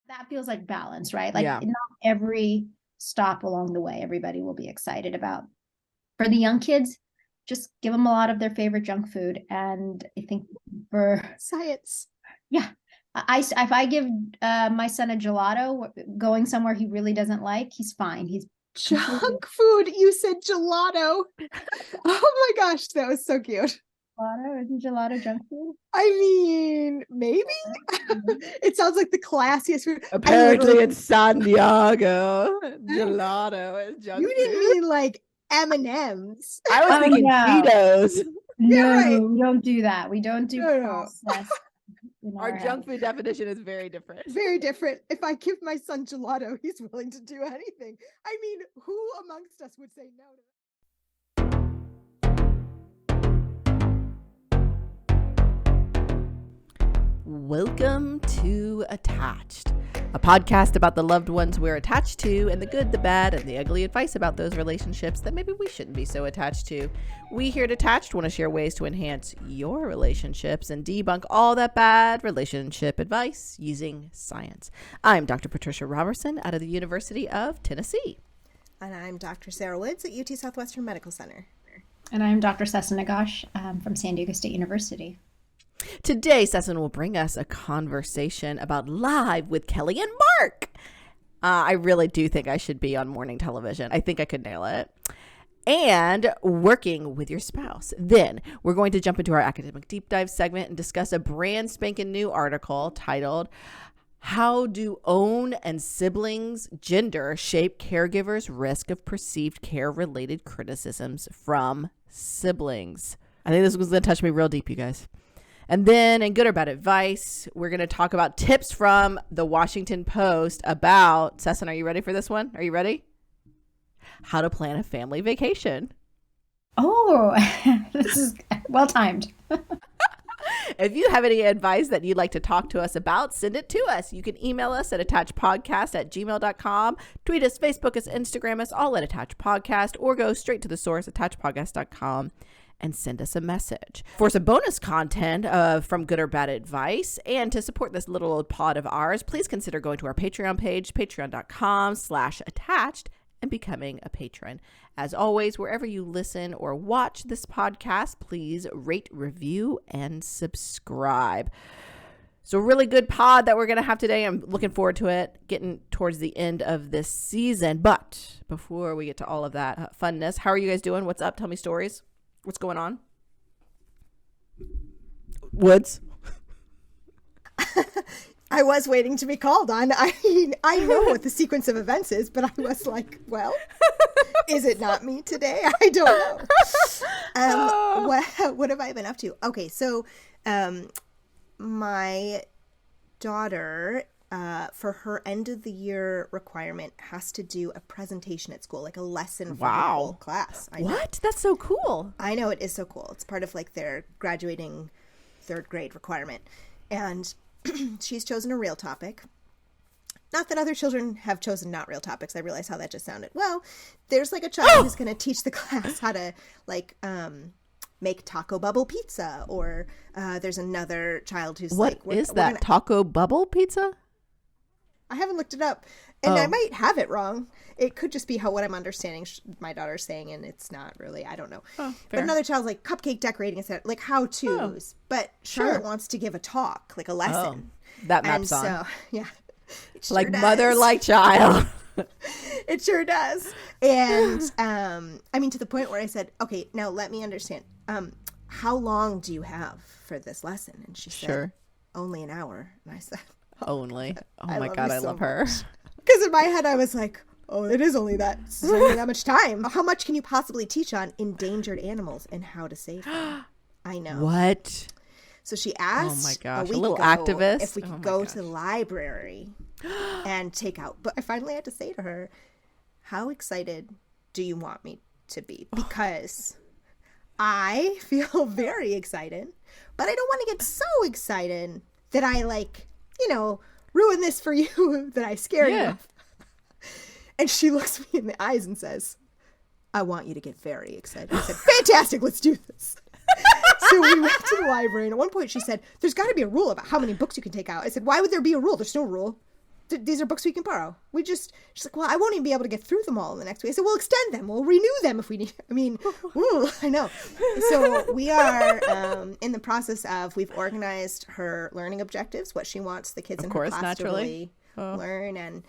That feels like balance, right? Like Yeah. not every stop along the way, everybody will be excited about. For the young kids, just give them a lot of their favorite junk food. And I think for Science. yeah, if I give my son a gelato going somewhere he really doesn't like, he's fine. He's Junk food. You said gelato. Oh my gosh, that was so cute. Gelato? Isn't gelato junk food? I mean, maybe. It sounds like the classiest food. Apparently it's Santiago. Gelato is junk You didn't food. mean like M&Ms. I was thinking no. Cheetos. No, Yeah, right. we don't do that. We don't do No. processed. Our junk food definition is very different. Very different. If I give my son gelato, he's willing to do anything. I mean, who amongst us would say no to that? Welcome to Attached, a podcast about the loved ones we're attached to and the good, the bad, and the ugly advice about those relationships that maybe we shouldn't be so attached to. We here at Attached want to share ways to enhance your relationships and debunk all that bad relationship advice using science. I'm Dr. Patricia Robertson out of the University of Tennessee. And I'm Dr. Sarah Woods at UT Southwestern Medical Center. And I'm Dr. Sessa Nagash from San Diego State University. Today, Sesson will bring us a conversation about Live with Kelly and Mark. I really do think I should be on morning television. I think I could nail it. And working with your spouse. Then we're going to jump into our academic deep dive segment and discuss a brand spanking new article titled, How Do Own and Siblings Gender Shape Caregivers' Risk of Perceived Care-Related Criticisms from Siblings? I think this was going to touch me real deep, you guys. And then in Good or Bad Advice, we're going to talk about tips from the Washington Post about, Sesson, are you ready for this one? Are you ready? How to plan a family vacation. Oh, this is well timed. If you have any advice that you'd like to talk to us about, send it to us. You can email us at attachpodcast@gmail.com, tweet us, Facebook us, Instagram us, all at Attach Podcast, or go straight to the source, attachpodcast.com. and send us a message. For some bonus content from Good or Bad Advice and to support this little old pod of ours, please consider going to our Patreon page, patreon.com/attached, and becoming a patron. As always, wherever you listen or watch this podcast, please rate, review, and subscribe. So a really good pod that we're going to have today. I'm looking forward to it, getting towards the end of this season. But before we get to all of that funness, how are you guys doing? What's up? Tell me stories. What's going on? Woods? I was waiting to be called on. I know what the sequence of events is, but I was like, well, is it not me today? I don't know. What have I been up to? Okay, so my daughter, for her end of the year requirement, has to do a presentation at school, like a lesson for the whole class. What? That's so cool. I know, it is so cool. It's part of like their graduating third grade requirement. And she's chosen a real topic. Not that other children have chosen not real topics. I realize how that just sounded. Well, there's like a child who's going to teach the class how to like make taco bubble pizza, or there's another child who's what is that? Taco bubble pizza? I haven't looked it up, and I might have it wrong. It could just be what I'm understanding my daughter's saying, and it's not really. I don't know. But another child's like cupcake decorating, etc., like how tos. But Charlotte wants to give a talk, like a lesson. That maps on. So yeah, sure like does. mother, like child. It sure does. And I mean, to the point where I said, okay, now let me understand. How long do you have for this lesson? And she said, only an hour. And I said, only. Oh my God, I love her. Because in my head, I was like, oh, it is only that. It's only that much time. How much can you possibly teach on endangered animals and how to save them? I know. What? So she asked, oh my gosh, a week little ago activist, if we could go to the library and take out. But I finally had to say to her, how excited do you want me to be? Because I feel very excited, but I don't want to get so excited that I ruin this for you, that I scare you. And she looks me in the eyes and says, I want you to get very excited. I said, fantastic, let's do this. So we went to the library, and at one point she said, there's got to be a rule about how many books you can take out. I said, why would there be a rule? There's no rule. these are books we can borrow. She's like, well, I won't even be able to get through them all in the next week. I said, we'll extend them. We'll renew them if we need. I mean, ooh, I know. So we are in the process of, we've organized her learning objectives, what she wants the kids in her class to really learn. And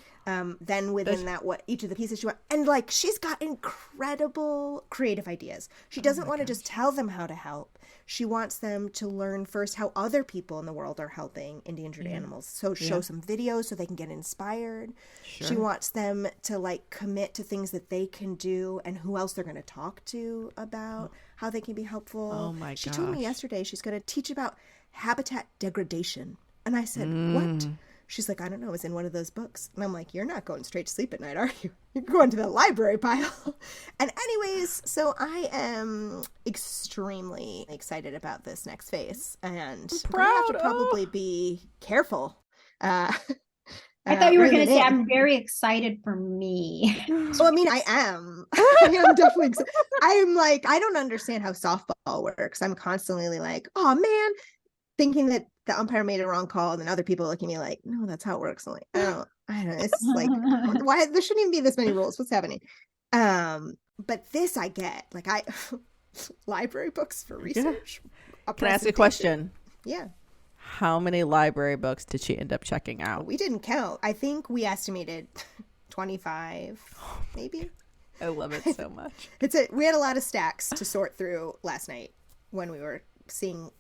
then within that, what each of the pieces she wants. And like, she's got incredible creative ideas. She doesn't want to just tell them how to help. She wants them to learn first how other people in the world are helping endangered animals. So show some videos so they can get inspired. Sure. She wants them to like commit to things that they can do and who else they're going to talk to about how they can be helpful. Oh my gosh. She told me yesterday she's going to teach about habitat degradation. And I said, what? She's like, I don't know. It's in one of those books. And I'm like, you're not going straight to sleep at night, are you? You're going to the library pile. And anyways, so I am extremely excited about this next phase. And I'm going to have to probably be careful. I thought you were going to say, I'm very excited for me. Oh, I mean, I am. I mean, I'm definitely excited. I'm like, I don't understand how softball works. I'm constantly like, oh, man, thinking that the umpire made a wrong call, and then other people looking at me like, no, that's how it works. I'm like, I don't know. It's like, why there shouldn't even be this many rules. What's happening? But this I get. Like, library books for research. Can I ask a question? Yeah. How many library books did she end up checking out? We didn't count. I think we estimated 25, maybe. I love it so much. We had a lot of stacks to sort through last night when we were seeing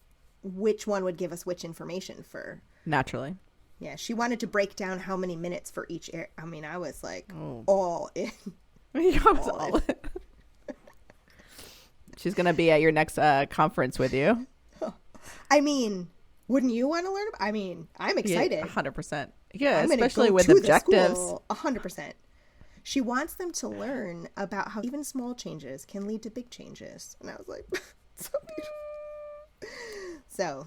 which one would give us which information for. Naturally. Yeah, she wanted to break down how many minutes for each I mean, I was like, all in. All in. She's going to be at your next conference with you. I mean, wouldn't you want to learn? I mean, I'm excited. Yeah, 100%. Yeah, especially with objectives. 100%. She wants them to learn about how even small changes can lead to big changes. And I was like, so beautiful. So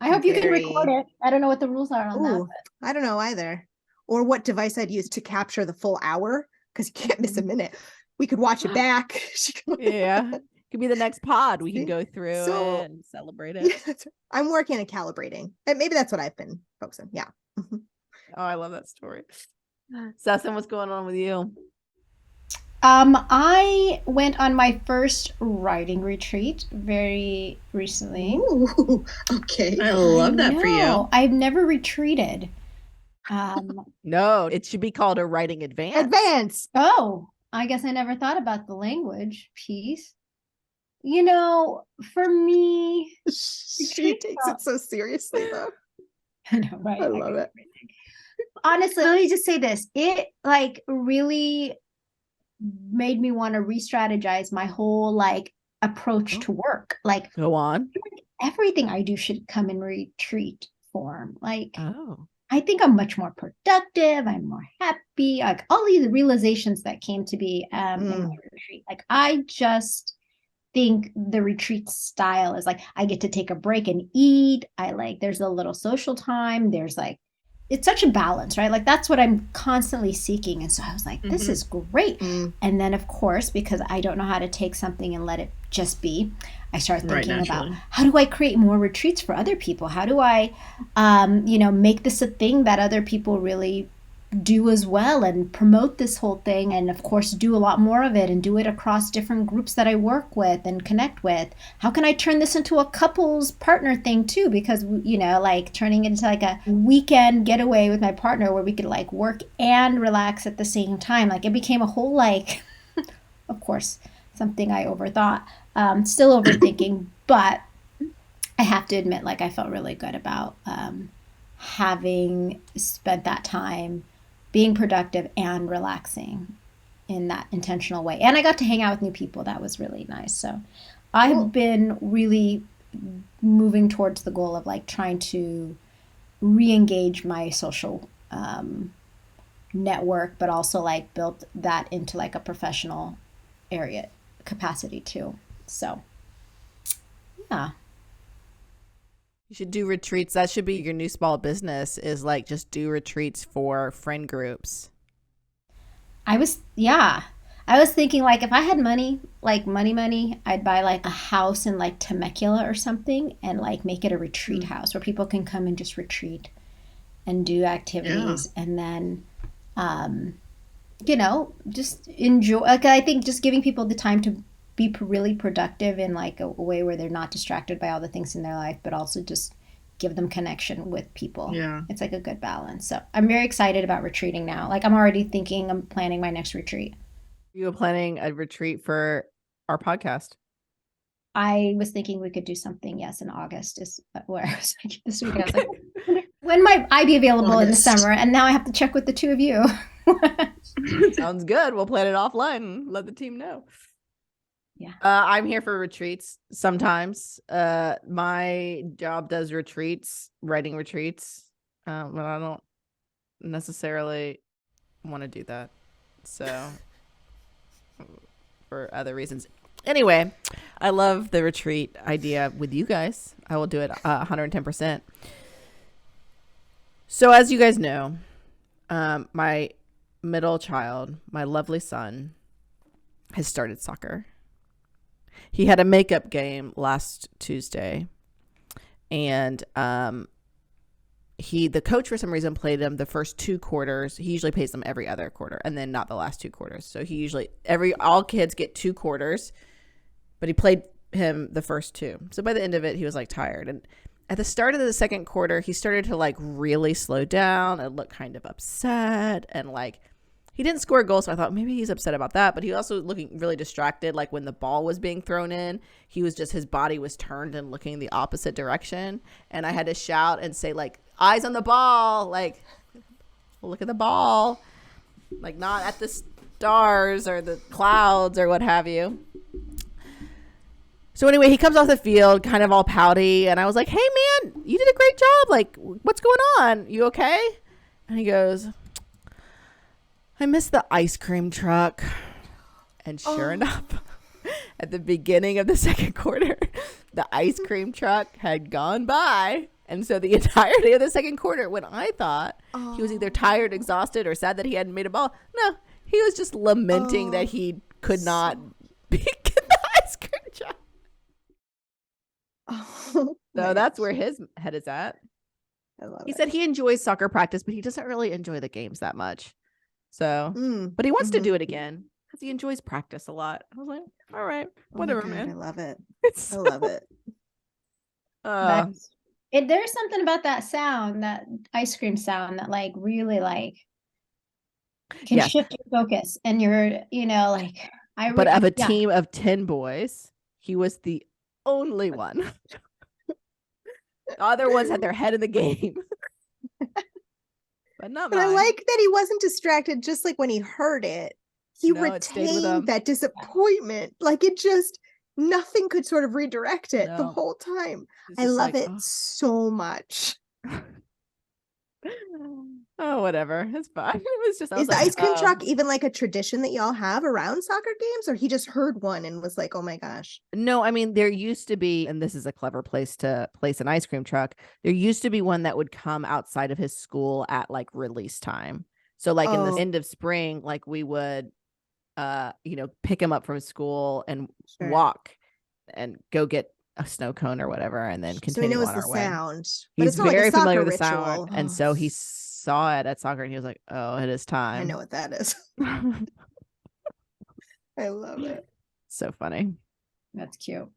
I hope you can record it. I don't know what the rules are on that. But I don't know either. Or what device I'd use to capture the full hour, because you can't miss a minute. We could watch it back. Yeah. Could be the next pod. We can go through it and celebrate it. Yeah, I'm working on calibrating. And maybe that's what I've been focusing. Yeah. Oh, I love that story. Sesson, what's going on with you? I went on my first writing retreat very recently. Ooh, okay. I love that for you. I've never retreated. No, it should be called a writing advance. Advance. Oh, I guess I never thought about the language piece. You know, for me, she takes it so seriously, though. I know, right? I love it. Honestly, let me just say this. It like really made me want to re-strategize my whole like approach to work. Like, go on. Everything I do should come in retreat form. Like, I think I'm much more productive. I'm more happy. Like all these realizations that came to be in my retreat. Like, I just think the retreat style is like, I get to take a break and eat. There's a little social time. There's like, it's such a balance, right? Like that's what I'm constantly seeking. And so I was like, this is great. And then of course, because I don't know how to take something and let it just be, I start thinking about how do I create more retreats for other people? How do I, make this a thing that other people really do as well and promote this whole thing, and of course do a lot more of it and do it across different groups that I work with and connect with. How can I turn this into a couples partner thing too? Because like turning it into like a weekend getaway with my partner where we could like work and relax at the same time. Like it became a whole like of course something I overthought, still overthinking, but I have to admit, like I felt really good about having spent that time being productive and relaxing in that intentional way. And I got to hang out with new people. That was really nice. So I've been really moving towards the goal of like trying to re-engage my social network, but also like build that into like a professional area capacity too. So yeah. You should do retreats. That should be your new small business, is like just do retreats for friend groups. I was thinking like if I had money, like money, I'd buy like a house in like Temecula or something and like make it a retreat house where people can come and just retreat and do activities, and then you know, just enjoy. Like, I think just giving people the time to be really productive in like a way where they're not distracted by all the things in their life, but also just give them connection with people. Yeah. It's like a good balance. So I'm very excited about retreating now. Like I'm already thinking I'm planning my next retreat. You were planning a retreat for our podcast. I was thinking we could do something, yes, in August is where I was like this week. I was like, when might I be available in the summer? And now I have to check with the two of you. Sounds good. We'll plan it offline and let the team know. Yeah. I'm here for retreats sometimes. My job does retreats, writing retreats, but I don't necessarily want to do that. So for other reasons. Anyway, I love the retreat idea with you guys. I will do it 110%. So as you guys know, my middle child, my lovely son, has started soccer. He had a makeup game last Tuesday, and the coach for some reason played him the first 2 quarters. He usually plays them every other quarter, and then not the last 2 quarters. So he usually all kids get 2 quarters, but he played him the first 2. So by the end of it, he was like tired, and at the start of the second quarter, he started to like really slow down and look kind of upset, and like he didn't score a goal, so I thought maybe he's upset about that. But he also looking really distracted. Like when the ball was being thrown in, his body was turned and looking the opposite direction. And I had to shout and say like, eyes on the ball, like look at the ball, like not at the stars or the clouds or what have you. So anyway, he comes off the field kind of all pouty, and I was like, hey man, you did a great job. Like, what's going on? You okay? And he goes, I missed the ice cream truck. And sure enough, at the beginning of the second quarter, the ice cream truck had gone by. And so the entirety of the second quarter, when I thought he was either tired, exhausted, or sad that he hadn't made a ball, no, he was just lamenting that he could not get the ice cream truck. So that's where his head is at. He said he enjoys soccer practice, but he doesn't really enjoy the games that much. So, but he wants to do it again because he enjoys practice a lot. I was like, all right, whatever, man. I love it. I love it. There's something about that sound, that ice cream sound, that like really like can shift your focus, and you're, you know, like but of a team of 10 boys, he was the only one. The other ones had their head in the game. But I like that he wasn't distracted. Just like when he heard it, he retained that disappointment. Like it just, nothing could sort of redirect it the whole time. I love it so much. Oh, whatever. It's fine. It was just, is the ice cream truck even like a tradition that y'all have around soccer games, or he just heard one and was like, oh my gosh? No, I mean, there used to be, and this is a clever place to place an ice cream truck. There used to be one that would come outside of his school at like release time. So like in the end of spring, like we would, pick him up from school and walk and go get a snow cone or whatever, and then continue. So he knows on the our way. sound. He's very familiar with the sound, and so he saw it at soccer, and he was like, "Oh, it is time." I know what that is. I love it. So funny. That's cute.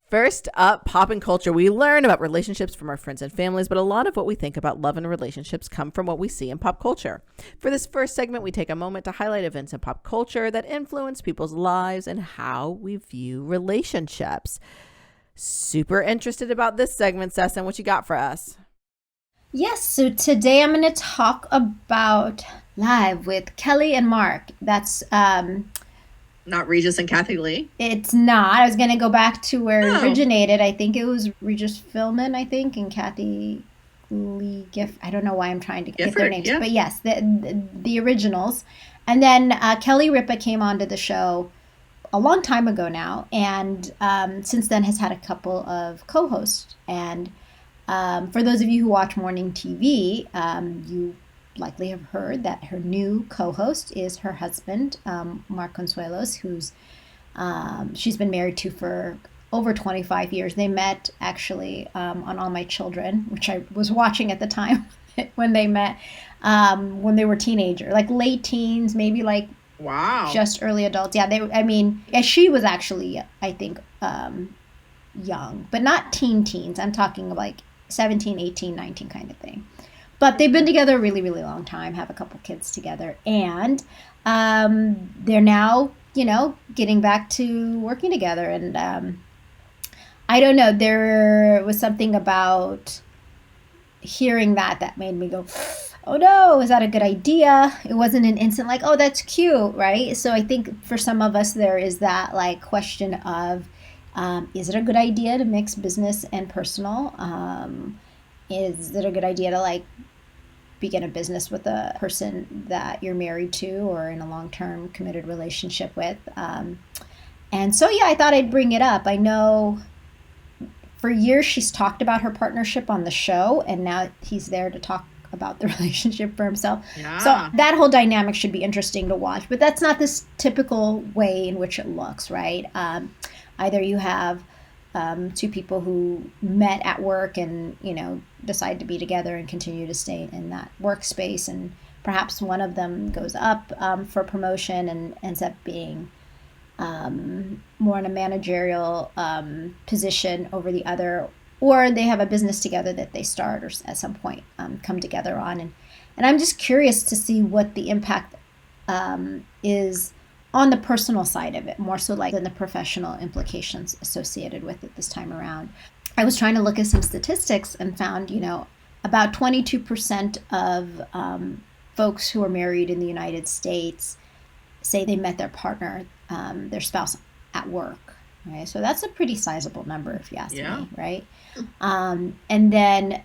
First up, Poppin Culture. We learn about relationships from our friends and families, but a lot of what we think about love and relationships come from what we see in pop culture. For this first segment, we take a moment to highlight events in pop culture that influence people's lives and how we view relationships. Super interested about this segment, Sesson. What you got for us? Yes, so today I'm going to talk about Live with Kelly and Mark. That's not Regis and Kathy Lee? It's not. I was going to go back to where it originated. I think it was Regis Philbin, and Kathy Lee Giff. I don't know why I'm trying to get their names. Yeah. But yes, the originals. And then Kelly Ripa came onto the show a long time ago now. And since then has had a couple of co-hosts. And for those of you who watch morning TV, you likely have heard that her new co-host is her husband, Mark Consuelos, who's she's been married to for over 25 years. They met actually on All My Children, which I was watching at the time when they met, when they were teenagers, like late teens, maybe like Wow. just early adults. Yeah, I mean, she was actually, I think, young, but not teens. I'm talking like 17, 18, 19 kind of thing. But they've been together a really, really long time, have a couple kids together, and they're now, getting back to working together. And I don't know, there was something about hearing that made me go, oh no, is that a good idea? It wasn't an instant like, oh, that's cute, right? So I think for some of us, there is that like question of, is it a good idea to mix business and personal? Is it a good idea to like begin a business with a person that you're married to or in a long-term committed relationship with? And so, yeah, I thought I'd bring it up. I know for years she's talked about her partnership on the show, and now he's there to talk about the relationship for himself. Yeah. So that whole dynamic should be interesting to watch, but that's not this typical way in which it looks, right? Either you have two people who met at work and, decide to be together and continue to stay in that workspace, and perhaps one of them goes up for promotion and ends up being more in a managerial position over the other, or they have a business together that they start or at some point come together on. And I'm just curious to see what the impact is on the personal side of it, more so like than the professional implications associated with it this time around. I was trying to look at some statistics and found, about 22% of folks who are married in the United States say they met their partner, their spouse, at work. Right, so that's a pretty sizable number, if you ask me, right? And then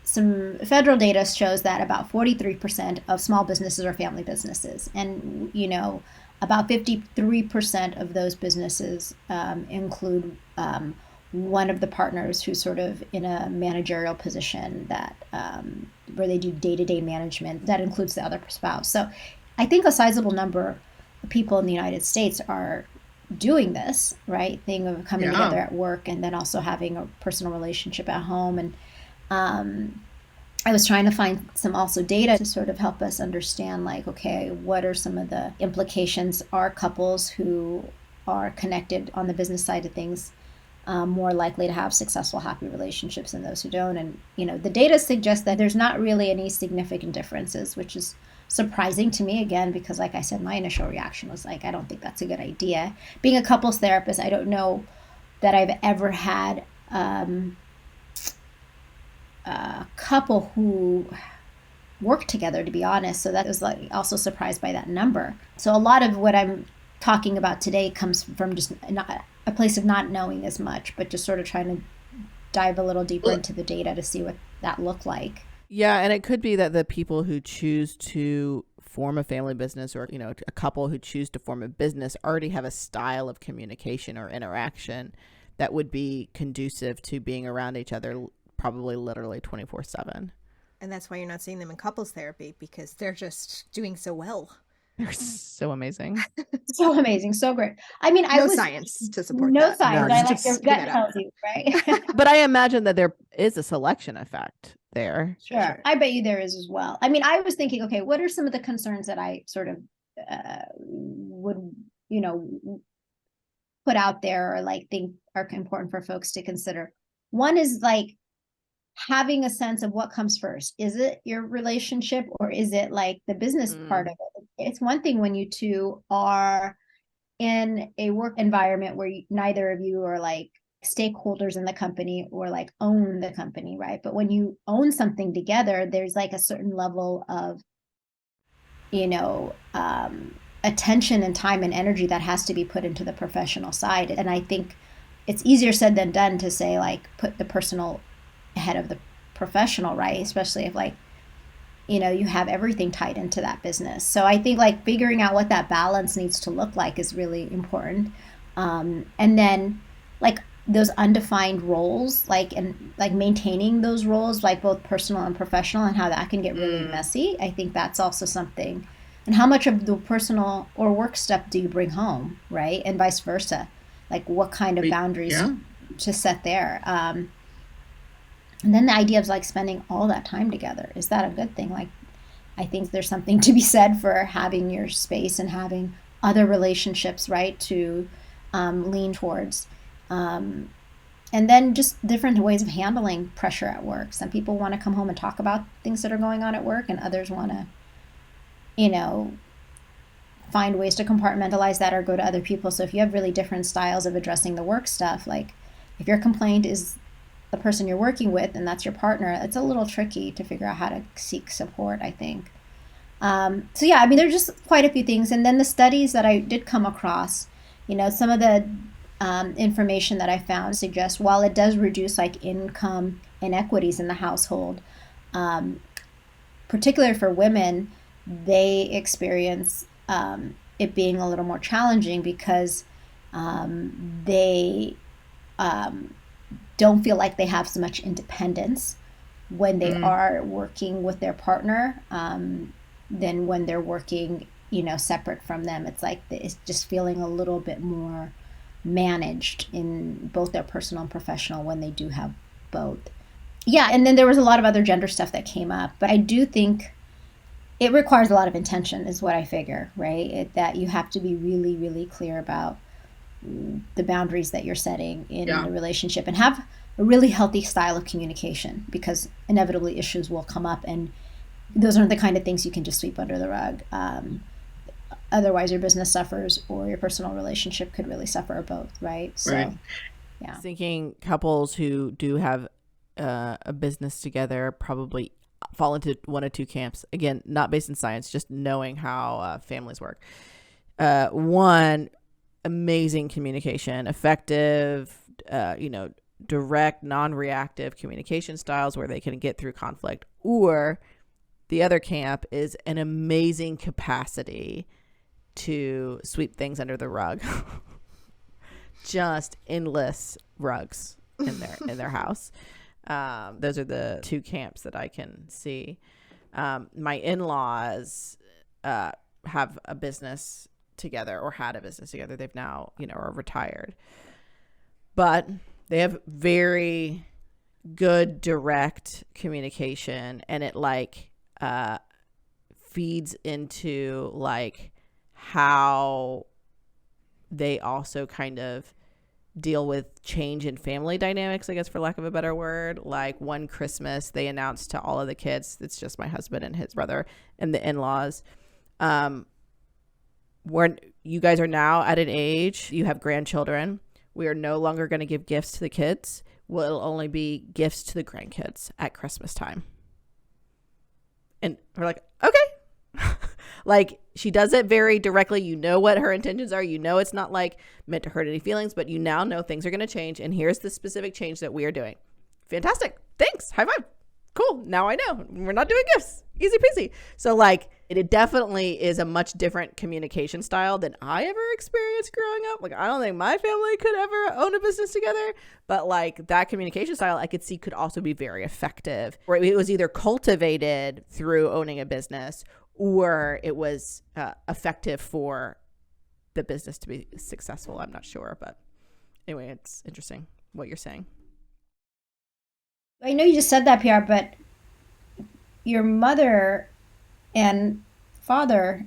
some federal data shows that about 43% of small businesses are family businesses, and about 53% of those businesses include one of the partners who's sort of in a managerial position that where they do day-to-day management that includes the other spouse. So I think a sizable number of people in the United States are doing this, right, thing of coming together at work and then also having a personal relationship at home. And I was trying to find some also data to sort of help us understand, like, okay, what are some of the implications? Are couples who are connected on the business side of things more likely to have successful, happy relationships than those who don't? And, the data suggests that there's not really any significant differences, which is surprising to me, again, because like I said, my initial reaction was like, I don't think that's a good idea. Being a couples therapist, I don't know that I've ever had a couple who worked together, to be honest. So that was like also surprised by that number. So a lot of what I'm talking about today comes from just not a place of not knowing as much, but just sort of trying to dive a little deeper into the data to see what that looked like. Yeah, and it could be that the people who choose to form a family business, or a couple who choose to form a business, already have a style of communication or interaction that would be conducive to being around each other probably literally 24/7. And that's why you're not seeing them in couples therapy, because they're just doing so well. They're so amazing. So amazing. So great. I mean, no science to support no that. science. No, I like your gut tells you, right? But I imagine that there is a selection effect there. Sure. I bet you there is as well. I mean, I was thinking, okay, what are some of the concerns that I sort of would, put out there or like think are important for folks to consider? One is like having a sense of what comes first. Is it your relationship or is it like the business part of it? It's one thing when you two are in a work environment where neither of you are like stakeholders in the company or like own the company, right? But when you own something together, there's like a certain level of, attention and time and energy that has to be put into the professional side. And I think it's easier said than done to say like put the personal ahead of the professional, right? Especially if like, you have everything tied into that business. So I think like figuring out what that balance needs to look like is really important. And then like those undefined roles, and maintaining those roles, like both personal and professional, and how that can get really messy. I think that's also something. And how much of the personal or work stuff do you bring home, right? And vice versa. Like what kind of boundaries Yeah. to set there. And then the idea of like spending all that time together, is that a good thing? Like, I think there's something to be said for having your space and having other relationships, right, to lean towards. Um, and then just different ways of handling pressure at work. Some people want to come home and talk about things that are going on at work, and others want to, you know, find ways to compartmentalize that or go to other people. So if you have really different styles of addressing the work stuff, like if your complaint is the person you're working with and that's your partner, it's a little tricky to figure out how to seek support, I think. So yeah, I mean, there's just quite a few things. And then the studies that I did come across, some of the information that I found suggests while it does reduce like income inequities in the household, um, particularly for women, they experience it being a little more challenging because they um, don't feel like they have so much independence when they are working with their partner than when they're working, separate from them. It's like it's just feeling a little bit more managed in both their personal and professional when they do have both. Yeah, and then there was a lot of other gender stuff that came up, but I do think it requires a lot of intention, is what I figure, right? That you have to be really, really clear about the boundaries that you're setting in Yeah. the relationship and have a really healthy style of communication, because inevitably issues will come up, and those aren't the kind of things you can just sweep under the rug. Otherwise, your business suffers or your personal relationship could really suffer, or both, right? So, Right. yeah. Thinking couples who do have a business together probably fall into one of two camps. Again, not based in science, just knowing how families work. One, amazing communication, effective, direct, non-reactive communication styles where they can get through conflict. Or the other camp is an amazing capacity to sweep things under the rug. Just endless rugs in their house. Those are the two camps that I can see. My in-laws have a business together, or had a business together. They've now, are retired. But they have very good direct communication, and it feeds into how they also kind of deal with change in family dynamics, I guess, for lack of a better word. Like one Christmas, they announced to all of the kids, it's just my husband and his brother and the in-laws, you guys are now at an age, you have grandchildren. We are no longer going to give gifts to the kids. Will only be gifts to the grandkids at Christmas time. And we're like, okay. She does it very directly. You know what her intentions are. You know it's not meant to hurt any feelings, but you now know things are going to change. And here's the specific change that we are doing. Fantastic. Thanks. High five. Cool. Now I know. We're not doing gifts. Easy peasy. So it definitely is a much different communication style than I ever experienced growing up. I don't think my family could ever own a business together, but that communication style I could see could also be very effective. Or it was either cultivated through owning a business, or it was effective for the business to be successful. I'm not sure, but anyway, it's interesting what you're saying. I know you just said that, PR, but your mother and father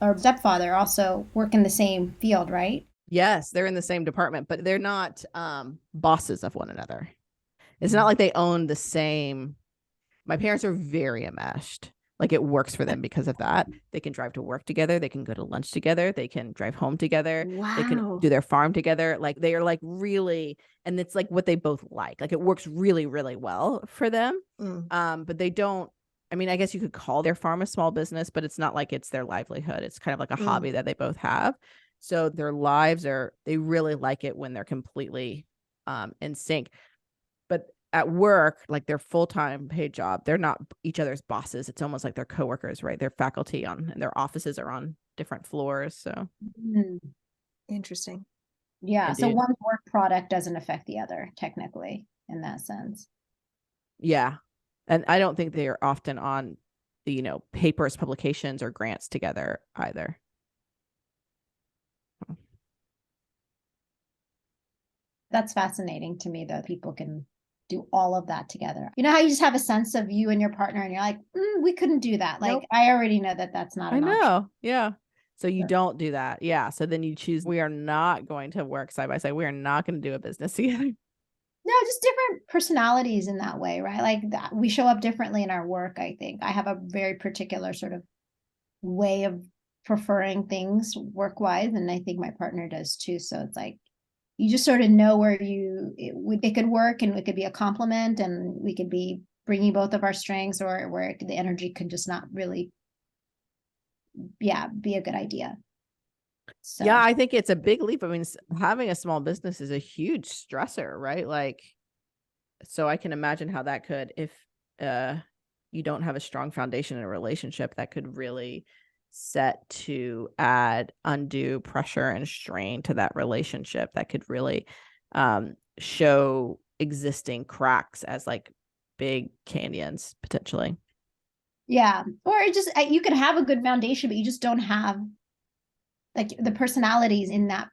or stepfather also work in the same field, right? Yes, they're in the same department, but they're not bosses of one another. It's not like they own the same. My parents are very enmeshed. It works for them because of that. They can drive to work together. They can go to lunch together. They can drive home together. Wow. They can do their farm together. They are really, and it's what they both like. It works really, really well for them. But they don't, I guess you could call their farm a small business, but it's not it's their livelihood. It's kind of a hobby that they both have. So their lives they really like it when they're completely in sync. But at work, their full-time paid job, they're not each other's bosses. It's almost like they're coworkers, right? They're faculty and their offices are on different floors. So Interesting. Yeah. Indeed. So one work product doesn't affect the other, technically, in that sense. Yeah. And I don't think they are often on papers, publications, or grants together either. That's fascinating to me, though. People can do all of that together. You know how you just have a sense of you and your partner and you're like, we couldn't do that. Like, Nope. I already know that that's not I an option. know. Yeah. So you don't do that. Yeah. So then you choose, we are not going to work side by side. We are not going to do a business together. No, just different personalities in that way, right? Like that we show up differently in our work, I think. I have a very particular sort of way of preferring things work-wise, and I think my partner does too. So it's like you just sort of know where it could work, and it could be a compliment, and we could be bringing both of our strengths, or where the energy could just not really, be a good idea. So. Yeah, I think it's a big leap. I mean, having a small business is a huge stressor, right? Like, so I can imagine how that could, if you don't have a strong foundation in a relationship, that could really set to add undue pressure and strain to that relationship. That could really show existing cracks as like big canyons potentially. Yeah. Or it just, you could have a good foundation, but you just don't have like the personalities in that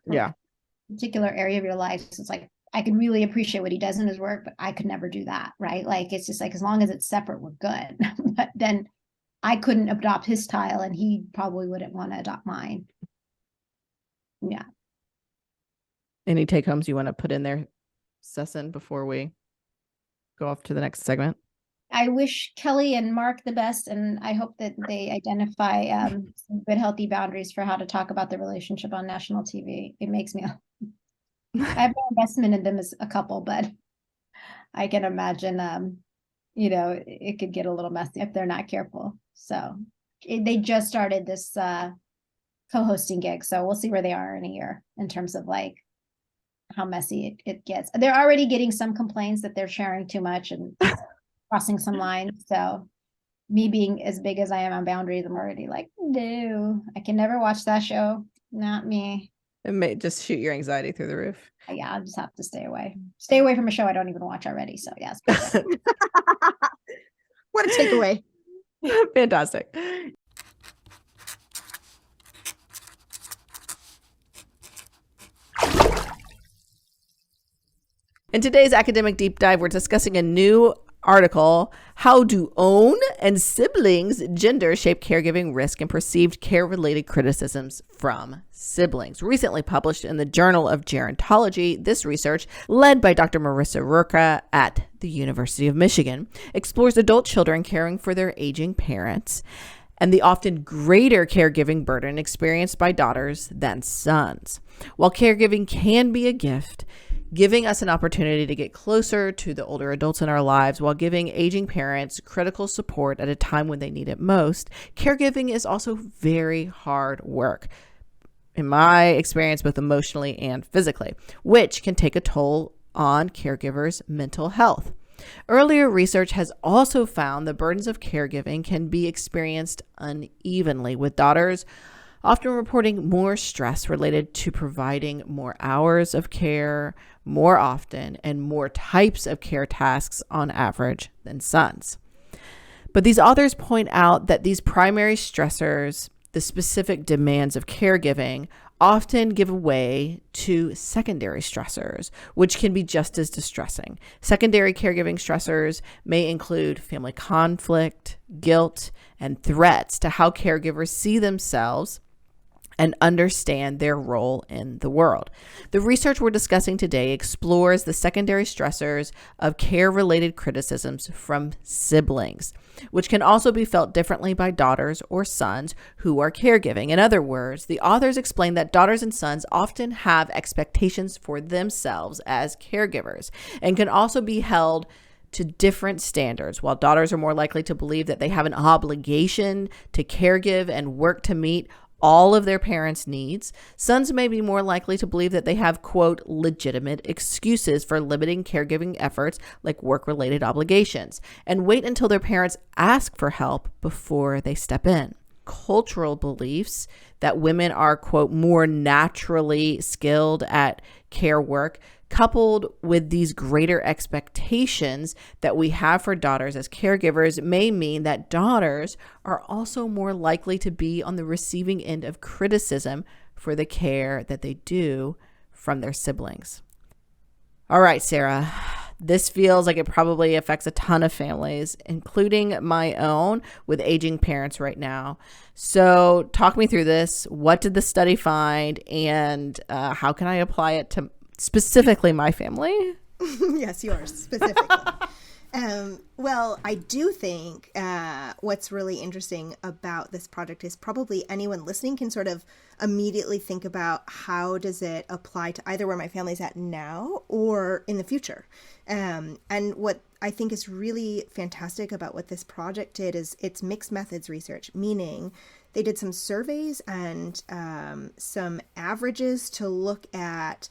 particular area of your life. So it's like, I can really appreciate what he does in his work, but I could never do that. Right. Like, it's just like, as long as it's separate, we're good. But then I couldn't adopt his style, and he probably wouldn't want to adopt mine. Yeah. Any take homes you want to put in there, Sesson, before we go off to the next segment? I wish Kelly and Mark the best, and I hope that they identify some good, healthy boundaries for how to talk about the relationship on national TV. It makes me, I have no investment in them as a couple, but I can imagine, it could get a little messy if they're not careful. So they just started this co-hosting gig, so we'll see where they are in a year in terms of like how messy it gets. They're already getting some complaints that they're sharing too much and crossing some lines. So me being as big as I am on boundaries, I'm already like, no, I can never watch that show. Not me. It may just shoot your anxiety through the roof. Yeah, I'll just have to stay away. Stay away from a show I don't even watch already. So yes. What a takeaway. Fantastic. In today's academic deep dive, we're discussing a new article, How Do Own and Siblings Gender Shape Caregiving Risk and Perceived Care-Related Criticisms from Siblings, recently published in the Journal of Gerontology. This research, led by Dr. Marissa Rurka at the University of Michigan, explores adult children caring for their aging parents and the often greater caregiving burden experienced by daughters than sons. While caregiving can be a gift, giving us an opportunity to get closer to the older adults in our lives while giving aging parents critical support at a time when they need it most, caregiving is also very hard work, in my experience, both emotionally and physically, which can take a toll on caregivers' mental health. Earlier research has also found the burdens of caregiving can be experienced unevenly, with daughters often reporting more stress related to providing more hours of care more often and more types of care tasks on average than sons. But these authors point out that these primary stressors, the specific demands of caregiving, often give way to secondary stressors, which can be just as distressing. Secondary caregiving stressors may include family conflict, guilt, and threats to how caregivers see themselves and understand their role in the world. The research we're discussing today explores the secondary stressors of care-related criticisms from siblings, which can also be felt differently by daughters or sons who are caregiving. In other words, the authors explain that daughters and sons often have expectations for themselves as caregivers and can also be held to different standards. While daughters are more likely to believe that they have an obligation to caregive and work to meet all of their parents' needs, sons may be more likely to believe that they have, quote, legitimate excuses for limiting caregiving efforts like work-related obligations, and wait until their parents ask for help before they step in. Cultural beliefs that women are, quote, more naturally skilled at care work, coupled with these greater expectations that we have for daughters as caregivers, may mean that daughters are also more likely to be on the receiving end of criticism for the care that they do from their siblings. All right, Sarah. This feels like it probably affects a ton of families, including my own, with aging parents right now. So talk me through this. What did the study find, and how can I apply it to specifically my family? Yes, yours specifically. Well, I do think what's really interesting about this project is probably anyone listening can sort of immediately think about how does it apply to either where my family's at now or in the future. And what I think is really fantastic about what this project did is it's mixed methods research, meaning they did some surveys and some averages to look at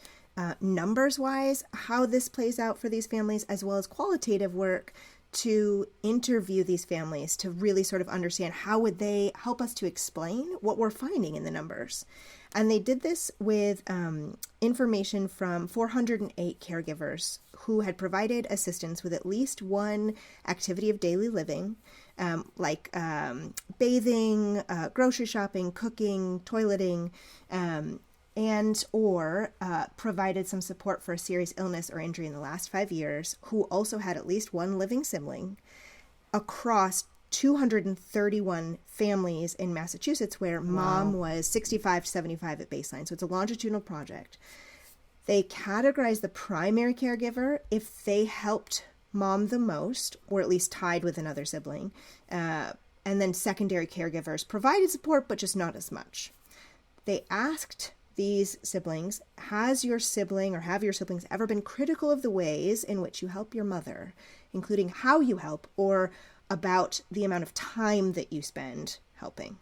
numbers wise, how this plays out for these families, as well as qualitative work to interview these families to really sort of understand how would they help us to explain what we're finding in the numbers. And they did this with information from 408 caregivers who had provided assistance with at least one activity of daily living, like bathing, grocery shopping, cooking, toileting, and or provided some support for a serious illness or injury in the last 5 years, who also had at least one living sibling, across 231 families in Massachusetts where mom was 65 to 75 at baseline. So it's a longitudinal project. They categorized the primary caregiver if they helped mom the most, or at least tied with another sibling. And then secondary caregivers provided support, but just not as much. They asked these siblings, has your sibling or have your siblings ever been critical of the ways in which you help your mother, including how you help or about the amount of time that you spend helping?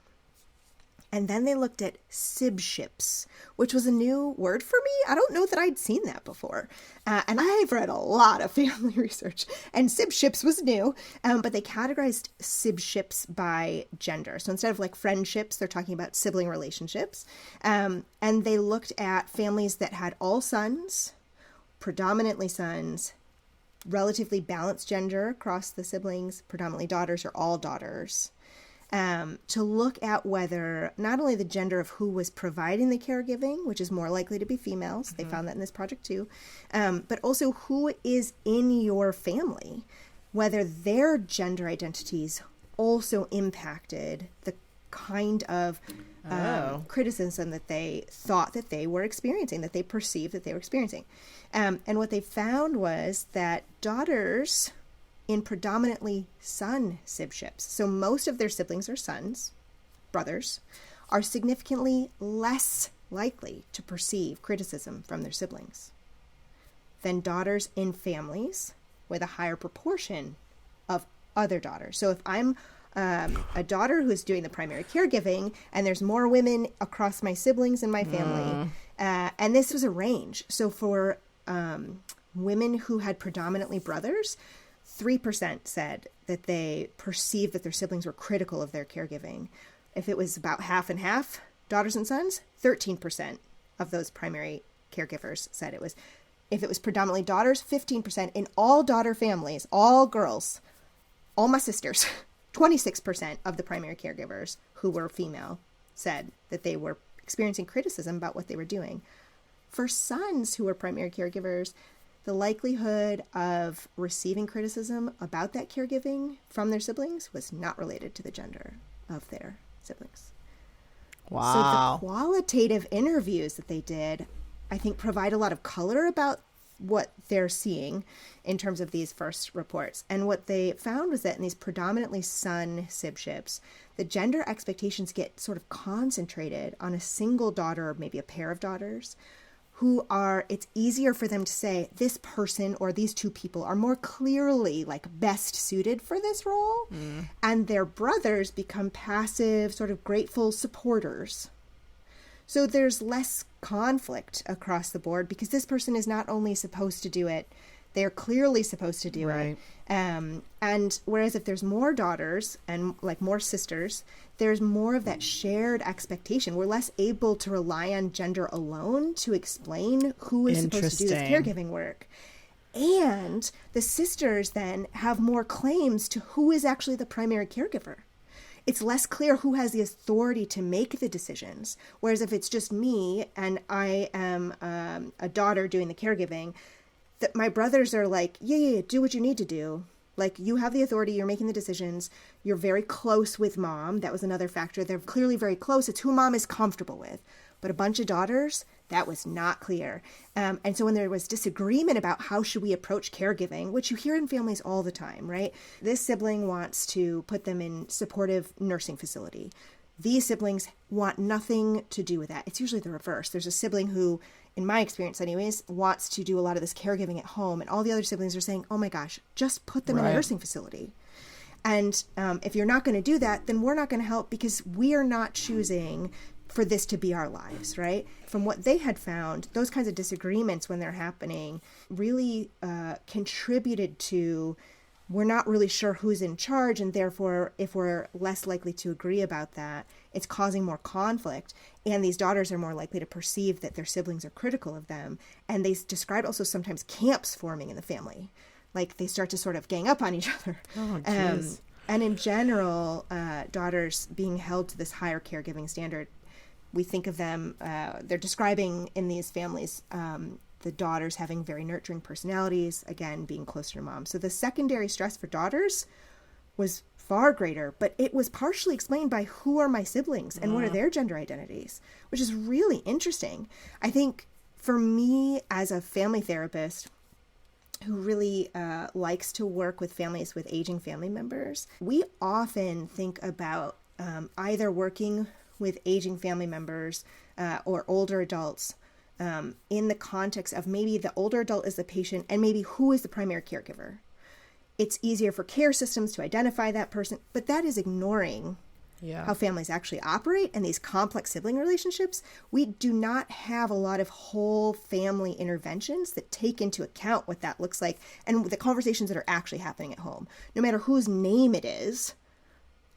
And then they looked at sibships, which was a new word for me. I don't know that I'd seen that before. And I've read a lot of family research, and sibships was new, but they categorized sibships by gender. So instead of like friendships, they're talking about sibling relationships. And they looked at families that had all sons, predominantly sons, relatively balanced gender across the siblings, predominantly daughters or all daughters. To look at whether not only the gender of who was providing the caregiving, which is more likely to be females, they found that in this project too, but also who is in your family, whether their gender identities also impacted the kind of criticism that they thought that they were experiencing, that they perceived that they were experiencing. And what they found was that daughters in predominantly son sibships, so most of their siblings are sons, brothers, are significantly less likely to perceive criticism from their siblings than daughters in families with a higher proportion of other daughters. So if I'm a daughter who's doing the primary caregiving and there's more women across my siblings in my family, and this was a range. So for women who had predominantly brothers, 3% said that they perceived that their siblings were critical of their caregiving. If it was about half and half, daughters and sons, 13% of those primary caregivers said it was. If it was predominantly daughters, 15%. In all daughter families, all girls, all my sisters, 26% of the primary caregivers who were female said that they were experiencing criticism about what they were doing. For sons who were primary caregivers, the likelihood of receiving criticism about that caregiving from their siblings was not related to the gender of their siblings. Wow. So the qualitative interviews that they did, I think, provide a lot of color about what they're seeing in terms of these first reports. And what they found was that in these predominantly son sibships, the gender expectations get sort of concentrated on a single daughter or maybe a pair of daughters, who are, it's easier for them to say this person or these two people are more clearly like best suited for this role. And their brothers become passive, sort of grateful supporters. So there's less conflict across the board because this person is not only supposed to do it, they're clearly supposed to do it. And whereas if there's more daughters and like more sisters, there's more of that shared expectation. We're less able to rely on gender alone to explain who is supposed to do this caregiving work. And the sisters then have more claims to who is actually the primary caregiver. It's less clear who has the authority to make the decisions. Whereas if it's just me and I am a daughter doing the caregiving, my brothers are like, yeah, do what you need to do. Like, you have the authority, you're making the decisions, you're very close with mom. That was another factor. They're clearly very close. It's who mom is comfortable with. But a bunch of daughters, that was not clear. And so when there was disagreement about how should we approach caregiving, which you hear in families all the time, right? This sibling wants to put them in supportive nursing facility. These siblings want nothing to do with that. It's usually the reverse. There's a sibling who, in my experience anyways, wants to do a lot of this caregiving at home. And all the other siblings are saying, oh my gosh, just put them in a nursing facility. And if you're not going to do that, then we're not going to help because we are not choosing for this to be our lives, right? From what they had found, those kinds of disagreements when they're happening really contributed to, we're not really sure who's in charge, and therefore, if we're less likely to agree about that, it's causing more conflict. And these daughters are more likely to perceive that their siblings are critical of them. And they described also sometimes camps forming in the family. Like, they start to sort of gang up on each other. Oh, geez. And in general, daughters being held to this higher caregiving standard, we think of them, they're describing in these families, the daughters having very nurturing personalities, again, being closer to mom. So the secondary stress for daughters was far greater, but it was partially explained by who are my siblings and what are their gender identities, which is really interesting. I think for me as a family therapist who really likes to work with families with aging family members, we often think about either working with aging family members or older adults in the context of maybe the older adult is the patient and maybe who is the primary caregiver. It's easier for care systems to identify that person, but that is ignoring how families actually operate and these complex sibling relationships. We do not have a lot of whole family interventions that take into account what that looks like and the conversations that are actually happening at home. No matter whose name it is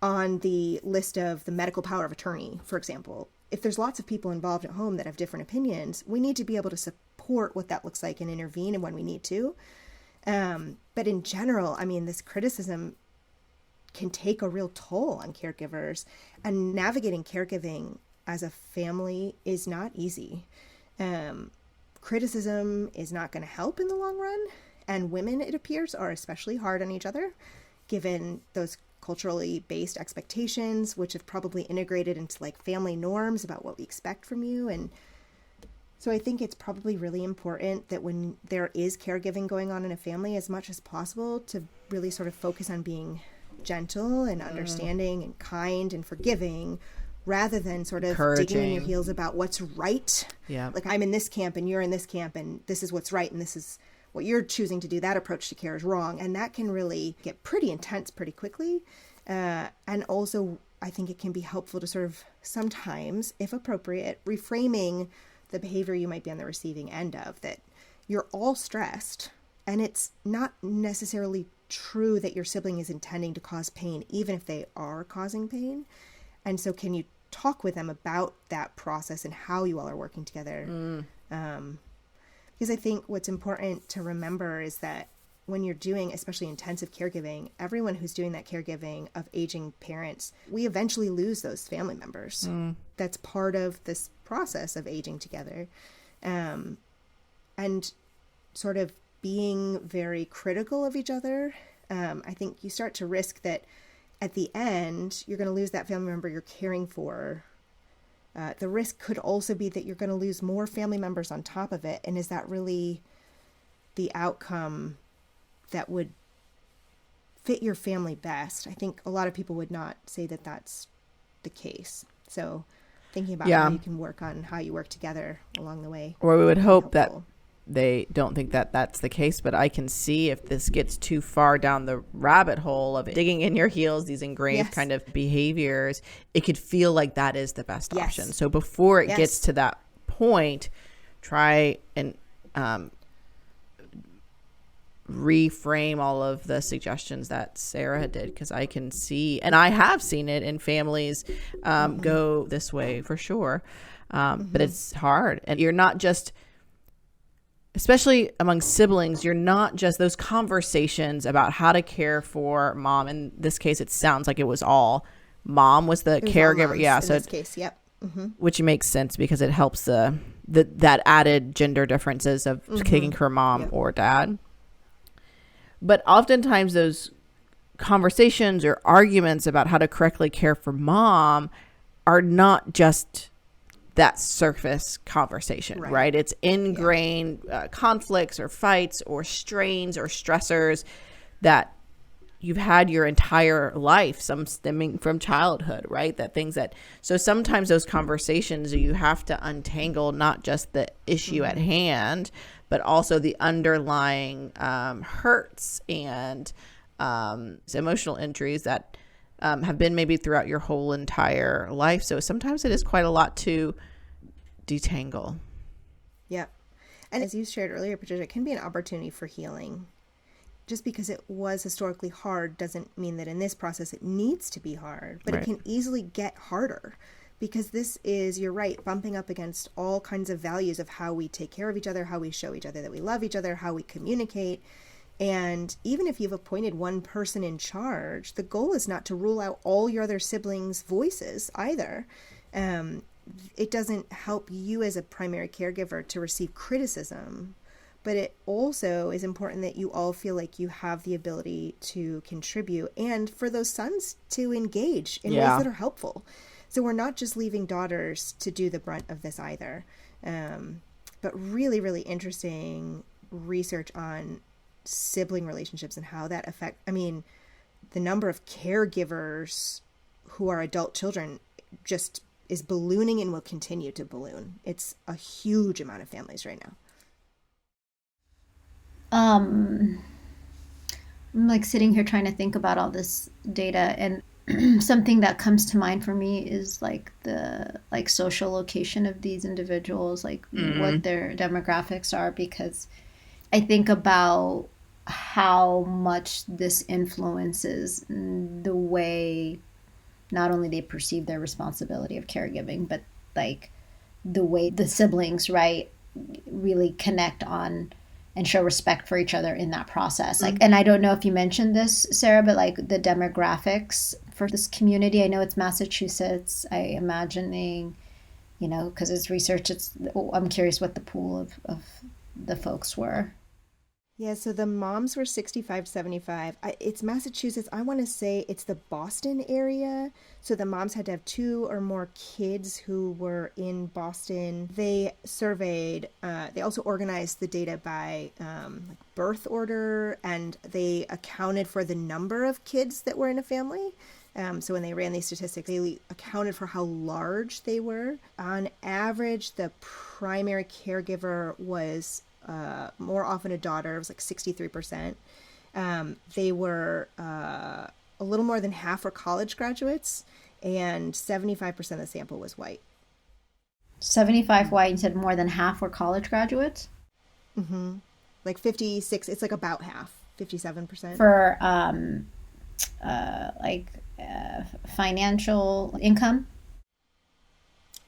on the list of the medical power of attorney, for example, if there's lots of people involved at home that have different opinions, we need to be able to support what that looks like and intervene and when we need to. But in general, I mean, this criticism can take a real toll on caregivers, and navigating caregiving as a family is not easy. Criticism is not going to help in the long run, and women, it appears, are especially hard on each other, given those culturally based expectations, which have probably integrated into like family norms about what we expect from you. And so I think it's probably really important that when there is caregiving going on in a family, as much as possible, to really sort of focus on being gentle and understanding and kind and forgiving, rather than sort of encouraging, digging in your heels about what's right. Yeah. Like, I'm in this camp and you're in this camp and this is what's right and this is what you're choosing to do. That approach to care is wrong. And that can really get pretty intense pretty quickly. And also, I think it can be helpful to sort of sometimes, if appropriate, reframing the behavior you might be on the receiving end of, that you're all stressed and it's not necessarily true that your sibling is intending to cause pain, even if they are causing pain. And so can you talk with them about that process and how you all are working together? Because I think what's important to remember is that when you're doing especially intensive caregiving, everyone who's doing that caregiving of aging parents, we eventually lose those family members. That's part of this process of aging together. And sort of being very critical of each other, I think you start to risk that at the end, you're going to lose that family member you're caring for. The risk could also be that you're going to lose more family members on top of it. And is that really the outcome that would fit your family best? I think a lot of people would not say that that's the case. So thinking about how you can work on how you work together along the way. Or we would hope that they don't think that that's the case, but I can see if this gets too far down the rabbit hole of digging in your heels, these ingrained kind of behaviors, it could feel like that is the best option. So before it gets to that point, try and reframe all of the suggestions that Sarah did, because I can see, and I have seen it in families go this way for sure. But it's hard, and you're not just, especially among siblings, you're not just those conversations about how to care for mom. In this case, it sounds like it was all mom was the caregiver. Yeah. So in this case, which makes sense because it helps the that added gender differences of taking care of mom or dad. But oftentimes those conversations or arguments about how to correctly care for mom are not just that surface conversation, right? It's ingrained conflicts or fights or strains or stressors that you've had your entire life, some stemming from childhood, right? So sometimes those conversations, you have to untangle not just the issue at hand, but also the underlying hurts and emotional injuries that have been maybe throughout your whole entire life. So sometimes it is quite a lot to detangle. Yeah. And as you shared earlier, Patricia, it can be an opportunity for healing. Just because it was historically hard doesn't mean that in this process it needs to be hard, but it can easily get harder because this is, you're right, bumping up against all kinds of values of how we take care of each other, how we show each other that we love each other, how we communicate. And even if you've appointed one person in charge, the goal is not to rule out all your other siblings' voices either. It doesn't help you as a primary caregiver to receive criticism, but it also is important that you all feel like you have the ability to contribute and for those sons to engage in ways that are helpful. So we're not just leaving daughters to do the brunt of this either. But really, really interesting research on sibling relationships and how that affect, the number of caregivers who are adult children just is ballooning and will continue to balloon. It's a huge amount of families right now. I'm like sitting here trying to think about all this data, and something that comes to mind for me is like the social location of these individuals, like what their demographics are, because I think about how much this influences the way not only they perceive their responsibility of caregiving, but like the way the siblings, right, really connect on and show respect for each other in that process. Like, and I don't know if you mentioned this, Sarah, but like the demographics for this community, I know it's Massachusetts, I imagining, because it's research, I'm curious what the pool of the folks were. Yeah, so the moms were 65, 75. It's Massachusetts. I want to say it's the Boston area. So the moms had to have 2 or more kids who were in Boston. They surveyed, they also organized the data by birth order, and they accounted for the number of kids that were in a family. So when they ran these statistics, they accounted for how large they were. On average, the primary caregiver was more often a daughter. It was like 63%. They were a little more than half were college graduates, and 75% of the sample was white. 75 white, and said more than half were college graduates? Mm-hmm. Like 56, it's like about half, 57%. For financial income?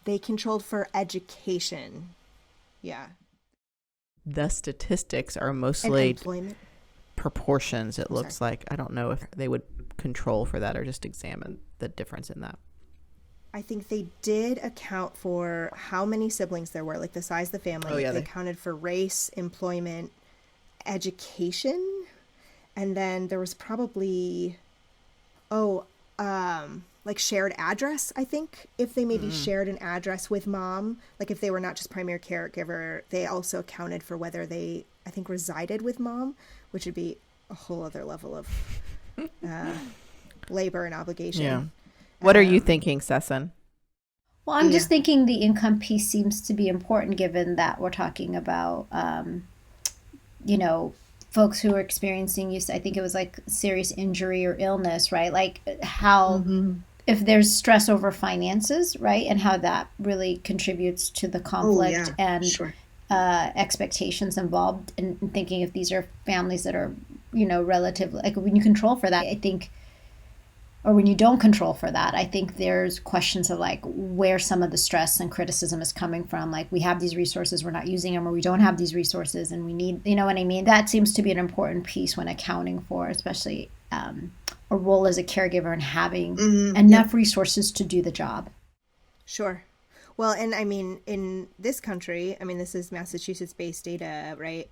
They controlled for education. Yeah. The statistics are mostly employment proportions, it looks like. I don't know if they would control for that or just examine the difference in that. I think they did account for how many siblings there were, like the size of the family. Oh, yeah, they accounted for race, employment, education, and then there was probably, like shared address, I think. If they maybe shared an address with mom, like if they were not just primary caregiver, they also accounted for whether they, I think, resided with mom, which would be a whole other level of labor and obligation. Yeah. What are you thinking, Sesson? Well, I'm just thinking the income piece seems to be important, given that we're talking about, folks who are experiencing I think it was like serious injury or illness, right? Like how, if there's stress over finances, right? And how that really contributes to the conflict and expectations involved, and thinking if these are families that are, relatively, like when you control for that, I think, or when you don't control for that, I think there's questions of like where some of the stress and criticism is coming from. Like we have these resources, we're not using them, or we don't have these resources and we need, you know what I mean? That seems to be an important piece when accounting for, especially a role as a caregiver and having enough resources to do the job. Sure. Well, and I mean, in this country, I mean, this is Massachusetts-based data, right?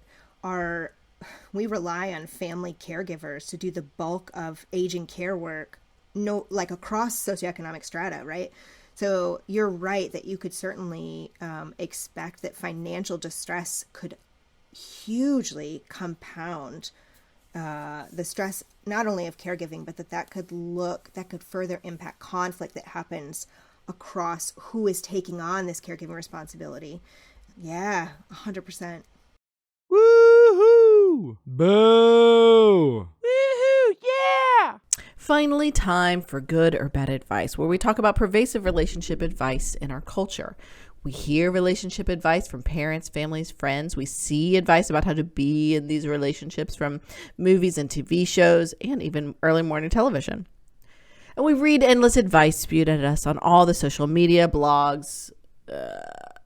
We rely on family caregivers to do the bulk of aging care work, no, like across socioeconomic strata, right? So you're right that you could certainly expect that financial distress could hugely compound the stress not only of caregiving, but that could further impact conflict that happens across who is taking on this caregiving responsibility. Yeah, 100%. Woohoo! Boo! Woohoo! Yeah! Finally, time for good or bad advice, where we talk about pervasive relationship advice in our culture. We hear relationship advice from parents, families, friends. We see advice about how to be in these relationships from movies and TV shows and even early morning television. And we read endless advice spewed at us on all the social media, blogs,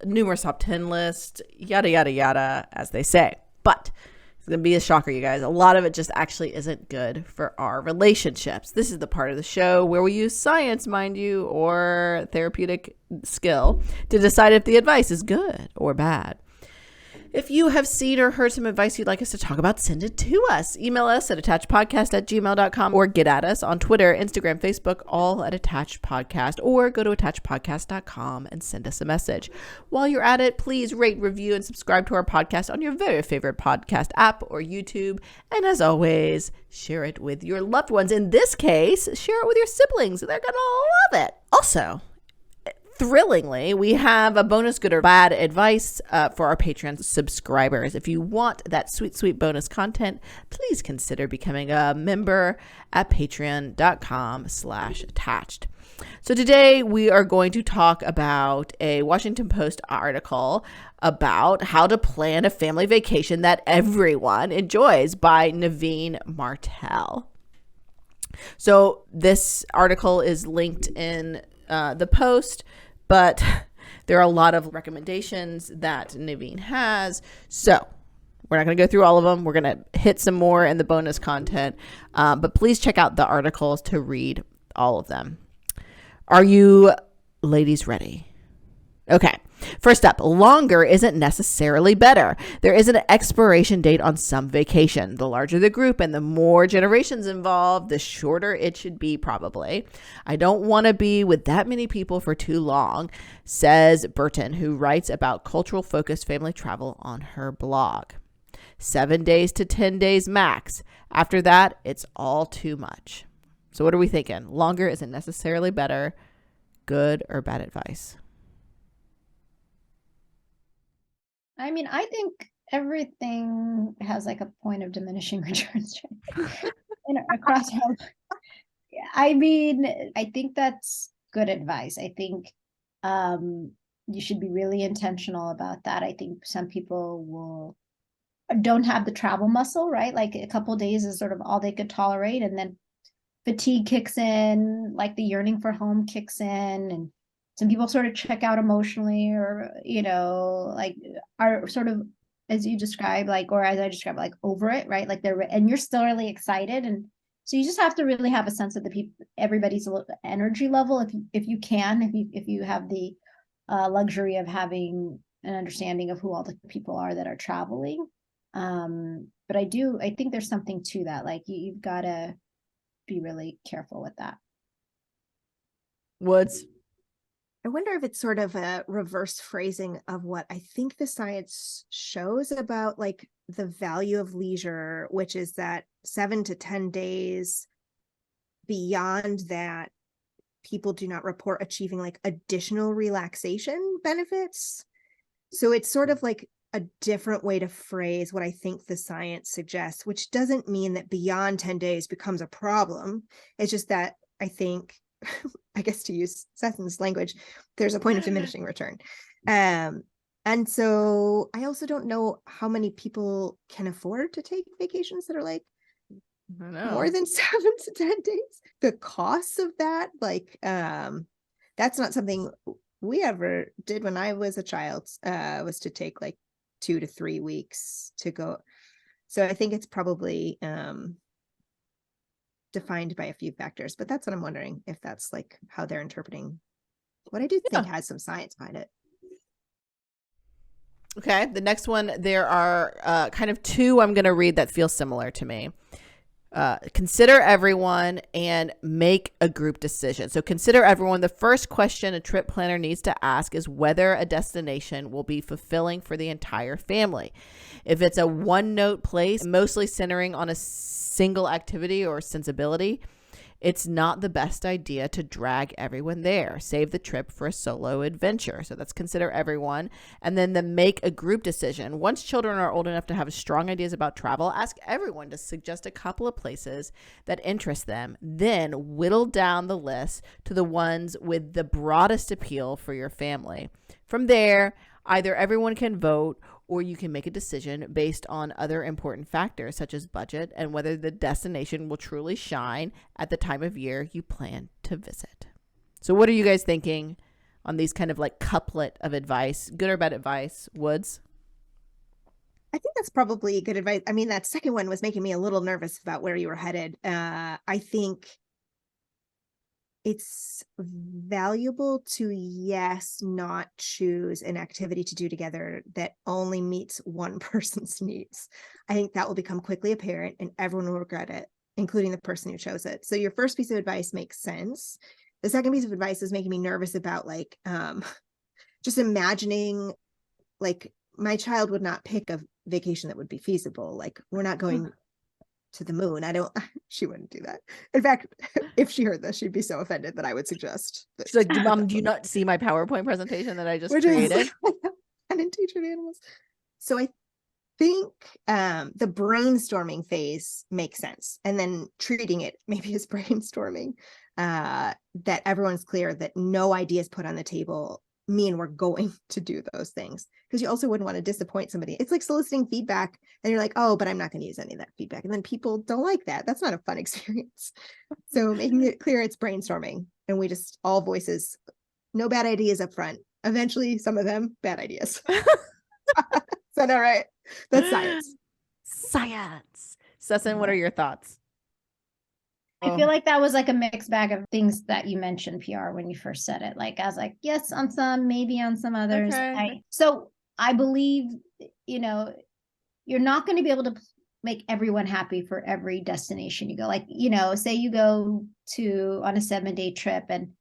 numerous top 10 lists, yada, yada, yada, as they say. But it's going to be a shocker, you guys. A lot of it just actually isn't good for our relationships. This is the part of the show where we use science, mind you, or therapeutic skill to decide if the advice is good or bad. If you have seen or heard some advice you'd like us to talk about, send it to us. Email us at attachedpodcast@gmail.com or get at us on Twitter, Instagram, Facebook, all at Attached Podcast, or go to attachedpodcast.com and send us a message. While you're at it, please rate, review, and subscribe to our podcast on your very favorite podcast app or YouTube. And as always, share it with your loved ones. In this case, share it with your siblings. They're going to love it. Also, thrillingly, we have a bonus good or bad advice for our Patreon subscribers. If you want that sweet, sweet bonus content, please consider becoming a member at patreon.com/attached. So today we are going to talk about a Washington Post article about how to plan a family vacation that everyone enjoys by Naveen Martel. So this article is linked in the Post, but there are a lot of recommendations that Naveen has. So we're not going to go through all of them. We're going to hit some more in the bonus content. But please check out the articles to read all of them. Are you ladies ready? Okay. First up, longer isn't necessarily better. There is an expiration date on some vacation. The larger the group and the more generations involved, the shorter it should be probably. I don't want to be with that many people for too long, says Burton, who writes about cultural focused family travel on her blog. 7 days to 10 days max. After that, it's all too much. So what are we thinking? Longer isn't necessarily better. Good or bad advice? I mean, I think everything has like a point of diminishing returns across all. I mean, I think that's good advice. I think you should be really intentional about that. I think some people don't have the travel muscle, right? Like a couple of days is sort of all they could tolerate, and then fatigue kicks in, like the yearning for home kicks in, and some people sort of check out emotionally, or like are sort of, as you describe, like, or as I describe, like over it, right? Like and you're still really excited, and so you just have to really have a sense of everybody's energy level, if you have the luxury of having an understanding of who all the people are that are traveling. But I think there's something to that. Like you've got to be really careful with that. Woods. I wonder if it's sort of a reverse phrasing of what I think the science shows about like the value of leisure, which is that 7 to 10 days. Beyond that, people do not report achieving like additional relaxation benefits. So it's sort of like a different way to phrase what I think the science suggests, which doesn't mean that beyond 10 days becomes a problem. It's just that I think, I guess to use Seth's language, there's a point of diminishing return. And so I also don't know how many people can afford to take vacations that are like more than 7 to 10 days. The costs of that, like, that's not something we ever did when I was a child, was to take like 2 to 3 weeks to go. So I think it's probably defined by a few factors, but that's what I'm wondering, if that's like how they're interpreting what I do think has some science behind it. Okay, the next one, there are kind of two I'm going to read that feel similar to me. Consider everyone and make a group decision. So consider everyone. The first question a trip planner needs to ask is whether a destination will be fulfilling for the entire family. If it's a one-note place, mostly centering on a single activity or sensibility, it's not the best idea to drag everyone there. Save the trip for a solo adventure. So that's consider everyone. And then the make a group decision. Once children are old enough to have strong ideas about travel, ask everyone to suggest a couple of places that interest them. Then whittle down the list to the ones with the broadest appeal for your family. From there, either everyone can vote or you can make a decision based on other important factors such as budget and whether the destination will truly shine at the time of year you plan to visit. So what are you guys thinking on these kind of like couplet of advice, good or bad advice, Woods? I think that's probably good advice. I mean, that second one was making me a little nervous about where you were headed. I think it's valuable to, yes, not choose an activity to do together that only meets one person's needs. I think that will become quickly apparent and everyone will regret it, including the person who chose it. So your first piece of advice makes sense. The second piece of advice is making me nervous about like just imagining like my child would not pick a vacation that would be feasible. Like we're not going to the moon. She wouldn't do that. In fact, if she heard this, she'd be so offended that I would suggest that. She's like, Mom, do you not see my PowerPoint presentation that I just created? I didn't teach her animals. So I think the brainstorming phase makes sense. And then treating it maybe as brainstorming, that everyone's clear that no ideas put on the table mean we're going to do those things, because you also wouldn't want to disappoint somebody. It's like soliciting feedback and you're like, oh, but I'm not going to use any of that feedback, and then people don't like that. That's not a fun experience. So making it clear it's brainstorming and we just all voices, no bad ideas up front. Eventually some of them bad ideas. Is that all right? That's science. Sesson, what are your thoughts? I feel like that was like a mixed bag of things that you mentioned, PR, when you first said it. Like I was like, yes, on some, maybe on some others. Okay. So I believe, you're not going to be able to make everyone happy for every destination you go. Like, say you go on a 7-day trip and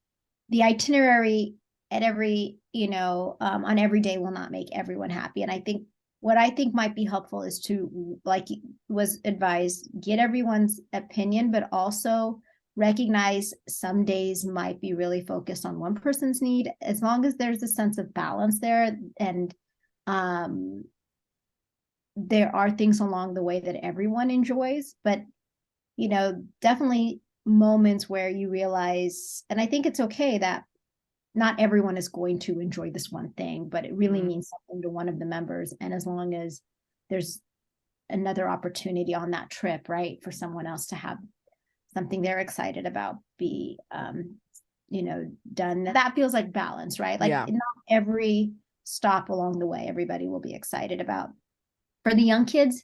the itinerary at every, on every day will not make everyone happy. And I think what I think might be helpful is to, like was advised, get everyone's opinion, but also recognize some days might be really focused on one person's need, as long as there's a sense of balance there. And there are things along the way that everyone enjoys, but, definitely moments where you realize, and I think it's okay that not everyone is going to enjoy this one thing, but it really means something to one of the members. And as long as there's another opportunity on that trip, right, for someone else to have something they're excited about be, done, that feels like balance, right? Like not every stop along the way, everybody will be excited about. For the young kids,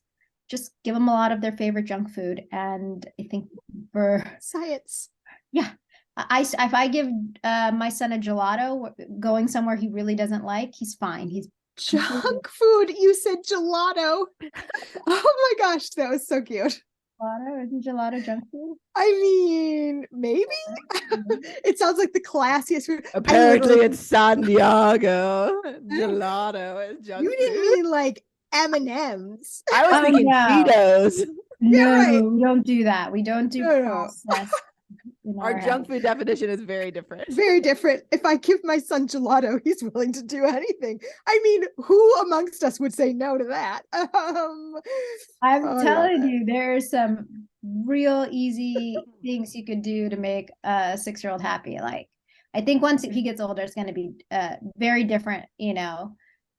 just give them a lot of their favorite junk food. And I think for science. Yeah. If I give my son a gelato going somewhere he really doesn't like, he's fine. He's junk food. You said gelato. Oh my gosh, that was so cute. Gelato? Isn't gelato junk food? I mean, maybe. It sounds like the classiest food. Apparently in San Diego, gelato is junk food. You didn't mean like M&Ms. I was thinking Cheetos. No, we don't do that. We don't do processed. Our junk food definition is very different. Very different. If I give my son gelato, he's willing to do anything. I mean, who amongst us would say no to that? I'm telling you, there are some real easy things you could do to make a 6-year-old happy. Like, I think once he gets older, it's going to be very different,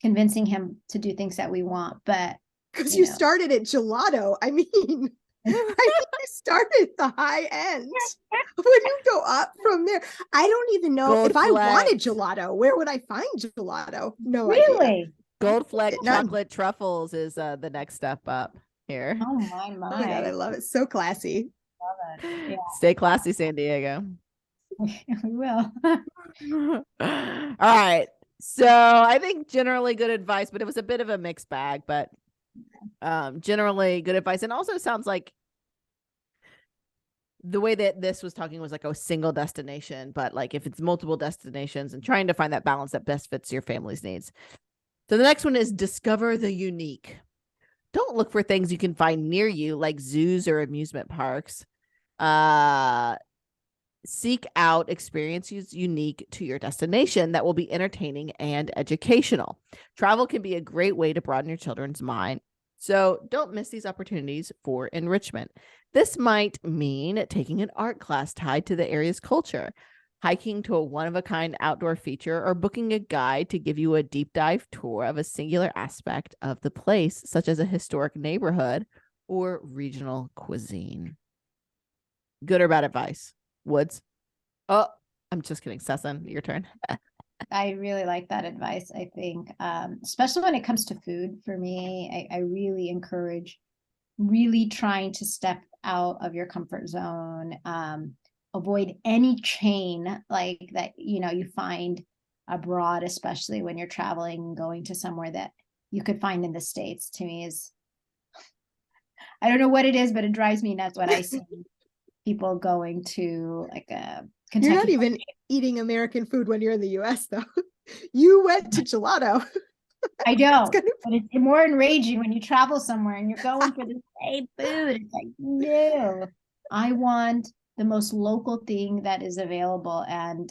convincing him to do things that we want. But because you started at gelato, I mean. I think you started at the high end. When you go up from there, I don't even know if I wanted gelato. Where would I find gelato? No idea. Gold Fleck chocolate truffles is the next step up here. Oh my! Oh my God, I love it. So classy. Love it. Yeah. Stay classy, San Diego. We will. All right. So I think generally good advice, but it was a bit of a mixed bag, but generally good advice. And also sounds like the way that this was talking was like a single destination, but like if it's multiple destinations and trying to find that balance that best fits your family's needs. So the next one is discover the unique. Don't look for things you can find near you, like zoos or amusement parks. Seek out experiences unique to your destination that will be entertaining and educational. Travel can be a great way to broaden your children's mind. So don't miss these opportunities for enrichment. This might mean taking an art class tied to the area's culture, hiking to a one-of-a-kind outdoor feature, or booking a guide to give you a deep dive tour of a singular aspect of the place, such as a historic neighborhood or regional cuisine. Good or bad advice? Woods? Oh, I'm just kidding. Sesson, your turn. I really like that advice. I think, especially when it comes to food for me, I really encourage really trying to step out of your comfort zone. Avoid any chain like that, you find abroad, especially when you're traveling, going to somewhere that you could find in the States. To me is, I don't know what it is, but it drives me nuts when I see people going to like a Kentucky. You're not even eating American food when you're in the US though. You went to gelato. I don't, but it's more enraging when you travel somewhere and you're going for the same food. It's like, no, I want the most local thing that is available. And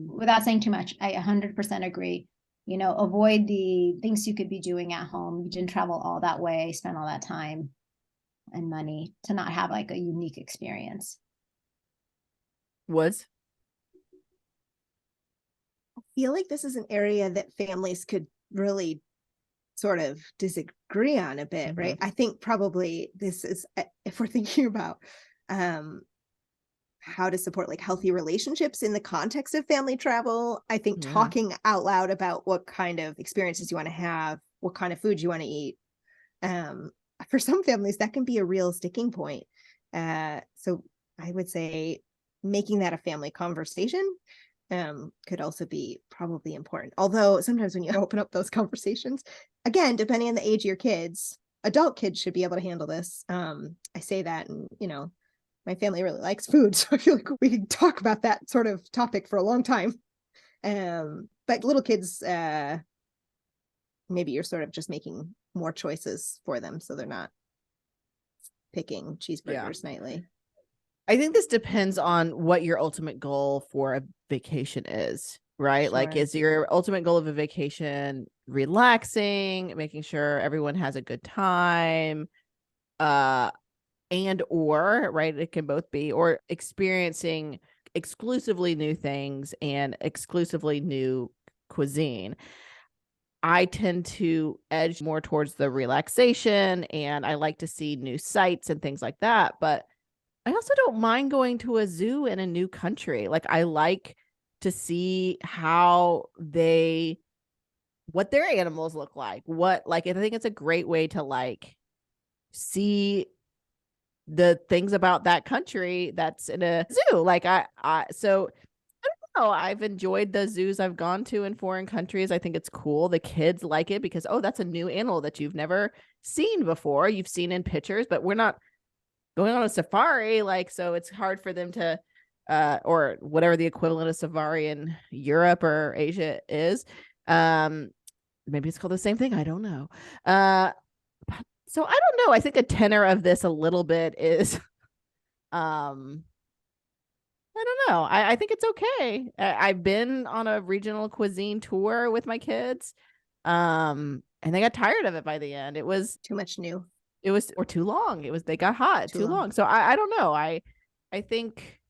without saying too much, I 100% agree. Avoid the things you could be doing at home. You didn't travel all that way, spend all that time and money to not have like a unique experience. Woods? I feel like this is an area that families could really sort of disagree on a bit, right? I think probably this is, if we're thinking about how to support like healthy relationships in the context of family travel, I think talking out loud about what kind of experiences you want to have, what kind of food you want to eat, for some families that can be a real sticking point. So I would say making that a family conversation could also be probably important. Although sometimes when you open up those conversations, again, depending on the age of your kids, adult kids should be able to handle this. I say that, and my family really likes food, so I feel like we can talk about that sort of topic for a long time. But little kids, maybe you're sort of just making more choices for them, so they're not picking cheeseburgers nightly. I think this depends on what your ultimate goal for a vacation is, right? Sure. Like, is your ultimate goal of a vacation relaxing, making sure everyone has a good time, and or, right, it can both be, or experiencing exclusively new things and exclusively new cuisine. I tend to edge more towards the relaxation, and I like to see new sights and things like that, but I also don't mind going to a zoo in a new country. Like, I like to see what their animals look like. I think it's a great way to like see the things about that country that's in a zoo. Like so I don't know. I've enjoyed the zoos I've gone to in foreign countries. I think it's cool. The kids like it because, oh, that's a new animal that you've never seen before. You've seen in pictures, but we're not going on a safari, like, so it's hard for them to or whatever the equivalent of safari in Europe or Asia is. Maybe it's called the same thing, I don't know. So I don't know. I think a tenor of this a little bit is I don't know. I think it's okay. I've been on a regional cuisine tour with my kids, and they got tired of it by the end. It was too much new. It was, or too long. They got hot too long. So I don't know. I think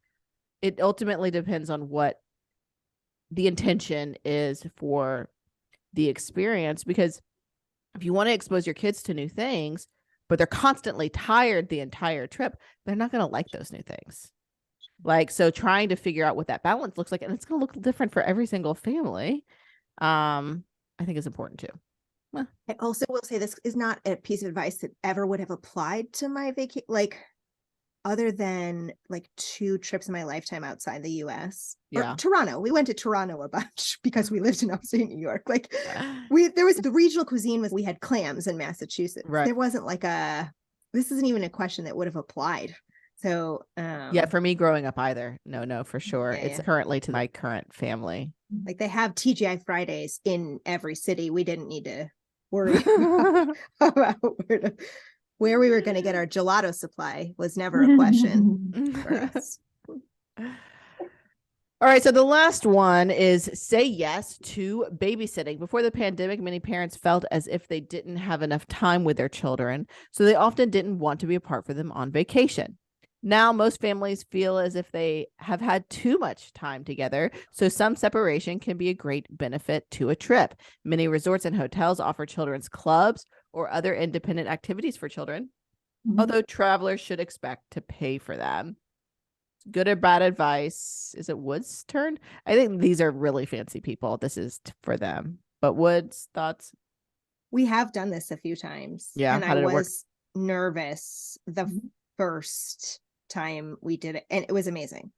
it ultimately depends on what the intention is for the experience, because if you want to expose your kids to new things, but they're constantly tired the entire trip, they're not going to like those new things. Like, so trying to figure out what that balance looks like, and it's going to look different for every single family, I think is important too. I also will say this is not a piece of advice that ever would have applied to my vacation. Like, other than like 2 trips in my lifetime outside the US. Yeah. Or Toronto. We went to Toronto a bunch because we lived in upstate New York. Like there was the regional cuisine we had clams in Massachusetts. Right. There wasn't like this isn't even a question that would have applied. So yeah, for me growing up either. No, for sure. Yeah, it's currently to my current family. Like they have TGI Fridays in every city. We didn't need to worry about where we were going to get our gelato supply was never a question for us. All right, so the last one is say yes to babysitting. Before the pandemic, many parents felt as if they didn't have enough time with their children, so they often didn't want to be apart from them on vacation. Now, most families feel as if they have had too much time together, so some separation can be a great benefit to a trip. Many resorts and hotels offer children's clubs or other independent activities for children, although travelers should expect to pay for them. Good or bad advice? Is it Wood's turn? I think these are really fancy people. This is for them. But Wood's thoughts? We have done this a few times. Yeah. And I was nervous the first time we did it. And it was amazing.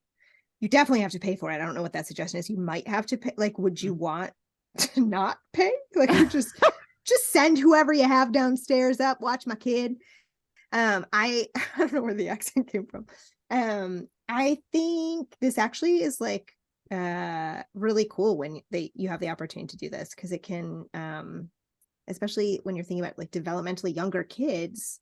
You definitely have to pay for it. I don't know what that suggestion is. You might have to pay. Like, would you want to not pay? Like, you just send whoever you have downstairs up, watch my kid. I don't know where the accent came from. I think this actually is like really cool when you have the opportunity to do this, because it can especially when you're thinking about like developmentally younger kids,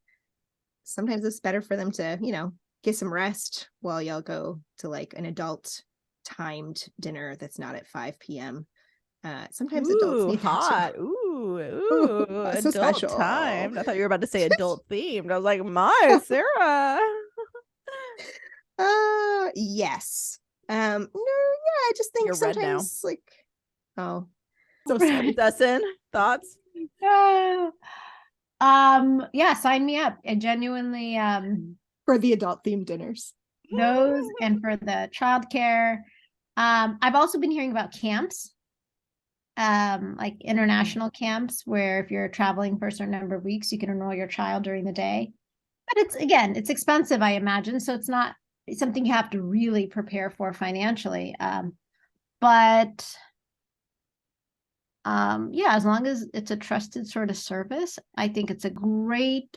sometimes it's better for them to, get some rest while y'all go to like an adult timed dinner that's not at 5 p.m. Sometimes adults need hot. That Ooh, so adult special. time. I thought you were about to say adult themed. I was like, my Sarah. Yes. No, yeah, I just think You're red now. sometimes like, oh, So sorry, Dustin, thoughts? Yeah, sign me up. I genuinely for the adult themed dinners. Those and for the childcare. I've also been hearing about camps, like international camps, where if you're traveling for a certain number of weeks, you can enroll your child during the day. But it's expensive, I imagine. So it's not something you have to really prepare for financially. But as long as it's a trusted sort of service, I think it's a great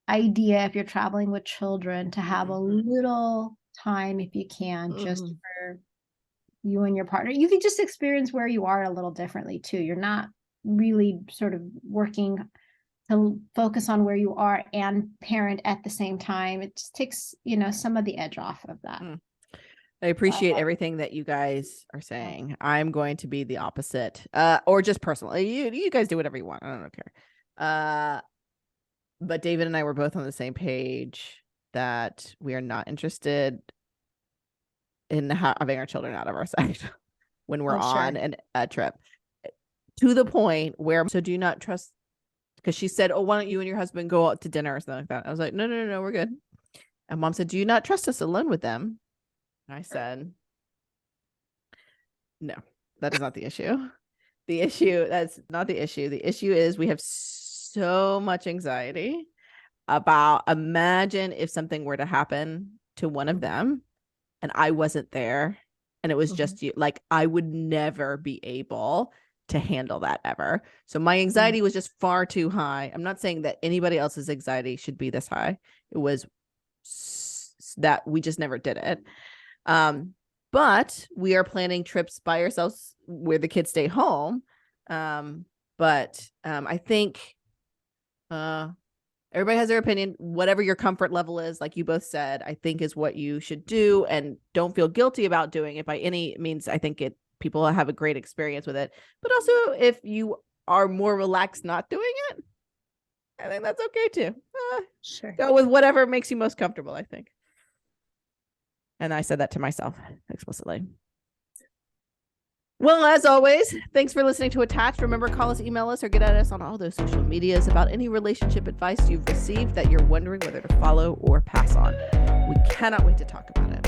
idea if you're traveling with children to have a little time, if you can, just for you and your partner. You can just experience where you are a little differently too. You're not really sort of working to focus on where you are and parent at the same time. It just takes, some of the edge off of that. I appreciate everything that you guys are saying. I'm going to be the opposite, or just personally. You guys do whatever you want. I don't care. But David and I were both on the same page that we are not interested in having our children out of our sight when we're on a trip. To the point where, so do you not trust? Because she said, "Oh, why don't you and your husband go out to dinner or something like that?" I was like, "No, we're good." And Mom said, "Do you not trust us alone with them?" And I said, "No, that is not the issue. That's not the issue. The issue is we have so much anxiety about, imagine if something were to happen to one of them and I wasn't there and it was just you. Like, I would never be able to handle that ever. So my anxiety was just far too high. I'm not saying that anybody else's anxiety should be this high. It was that we just never did it. But we are planning trips by ourselves where the kids stay home. But I think everybody has their opinion. Whatever your comfort level is, like you both said, I think is what you should do, and don't feel guilty about doing it by any means. I think people have a great experience with it, but also if you are more relaxed not doing it, I think that's okay too. Sure. Go with whatever makes you most comfortable, I think. And I said that to myself explicitly. Well, as always, thanks for listening to Attached. Remember, call us, email us, or get at us on all those social medias about any relationship advice you've received that you're wondering whether to follow or pass on. We cannot wait to talk about it.